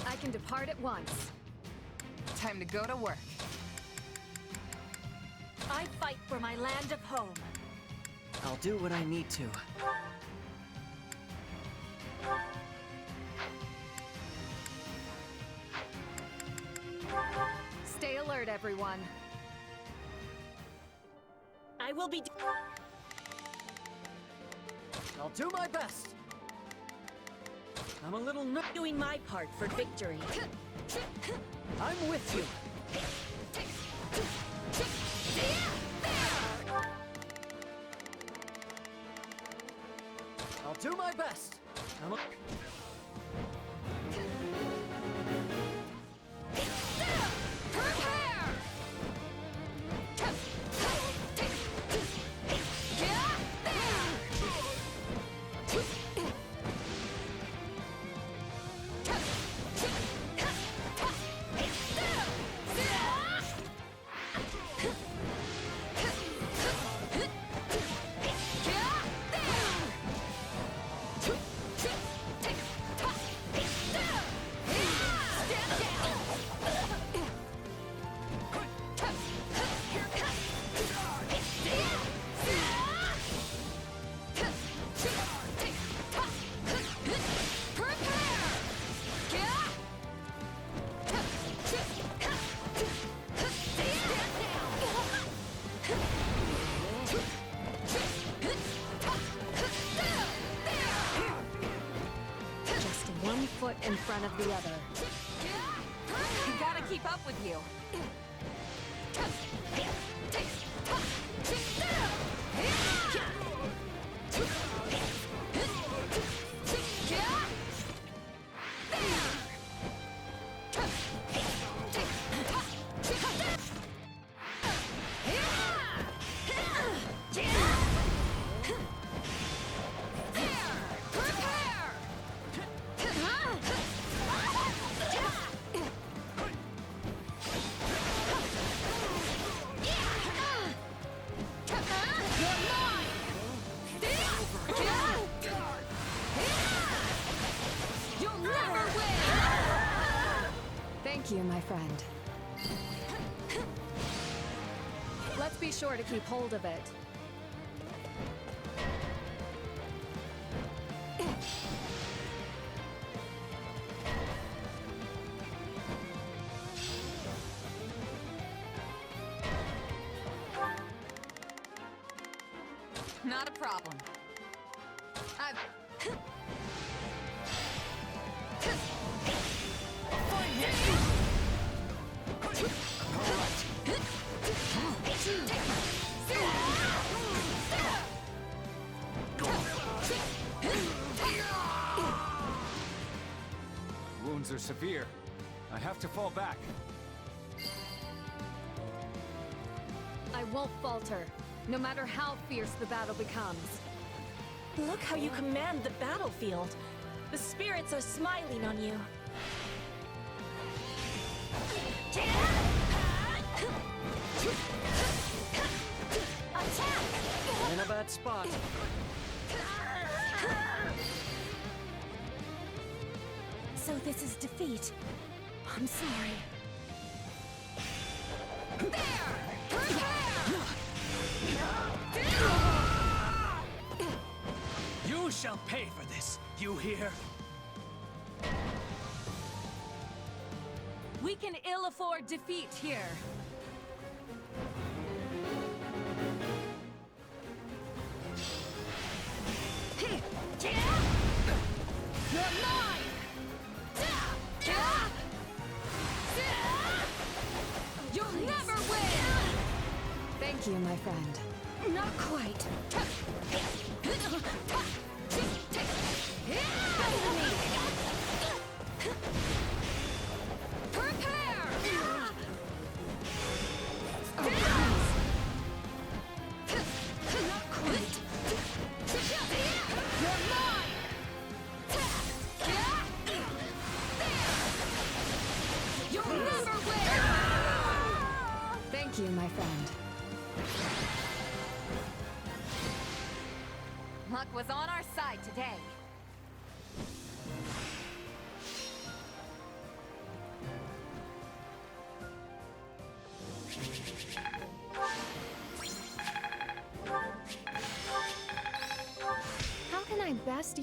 I can depart at once. Time to go to work. I fight for my land of home. I'll do what I need to. Stay alert, everyone. I will be... I'll do my best. I'm a little not doing my part for victory. I'm with you. I'll do my best. I'm a Foot in front of the other. You gotta keep up with you. over. You'll never win! Thank you, my friend. Let's be sure to keep hold of it. Not a problem. Wounds are severe. I have to fall back. I won't falter, no matter how fierce the battle becomes. Look how you command the battlefield. The spirits are smiling on you. In a bad spot. So this is defeat. I'm sorry. You shall pay for this, you hear? We can ill afford defeat here. You're mine! You'll never win! Thank you, my friend. Not quite. Prepare! Not quite. You're mine! You'll never win! Thank you, my friend. Luck was on our side today. How can I best...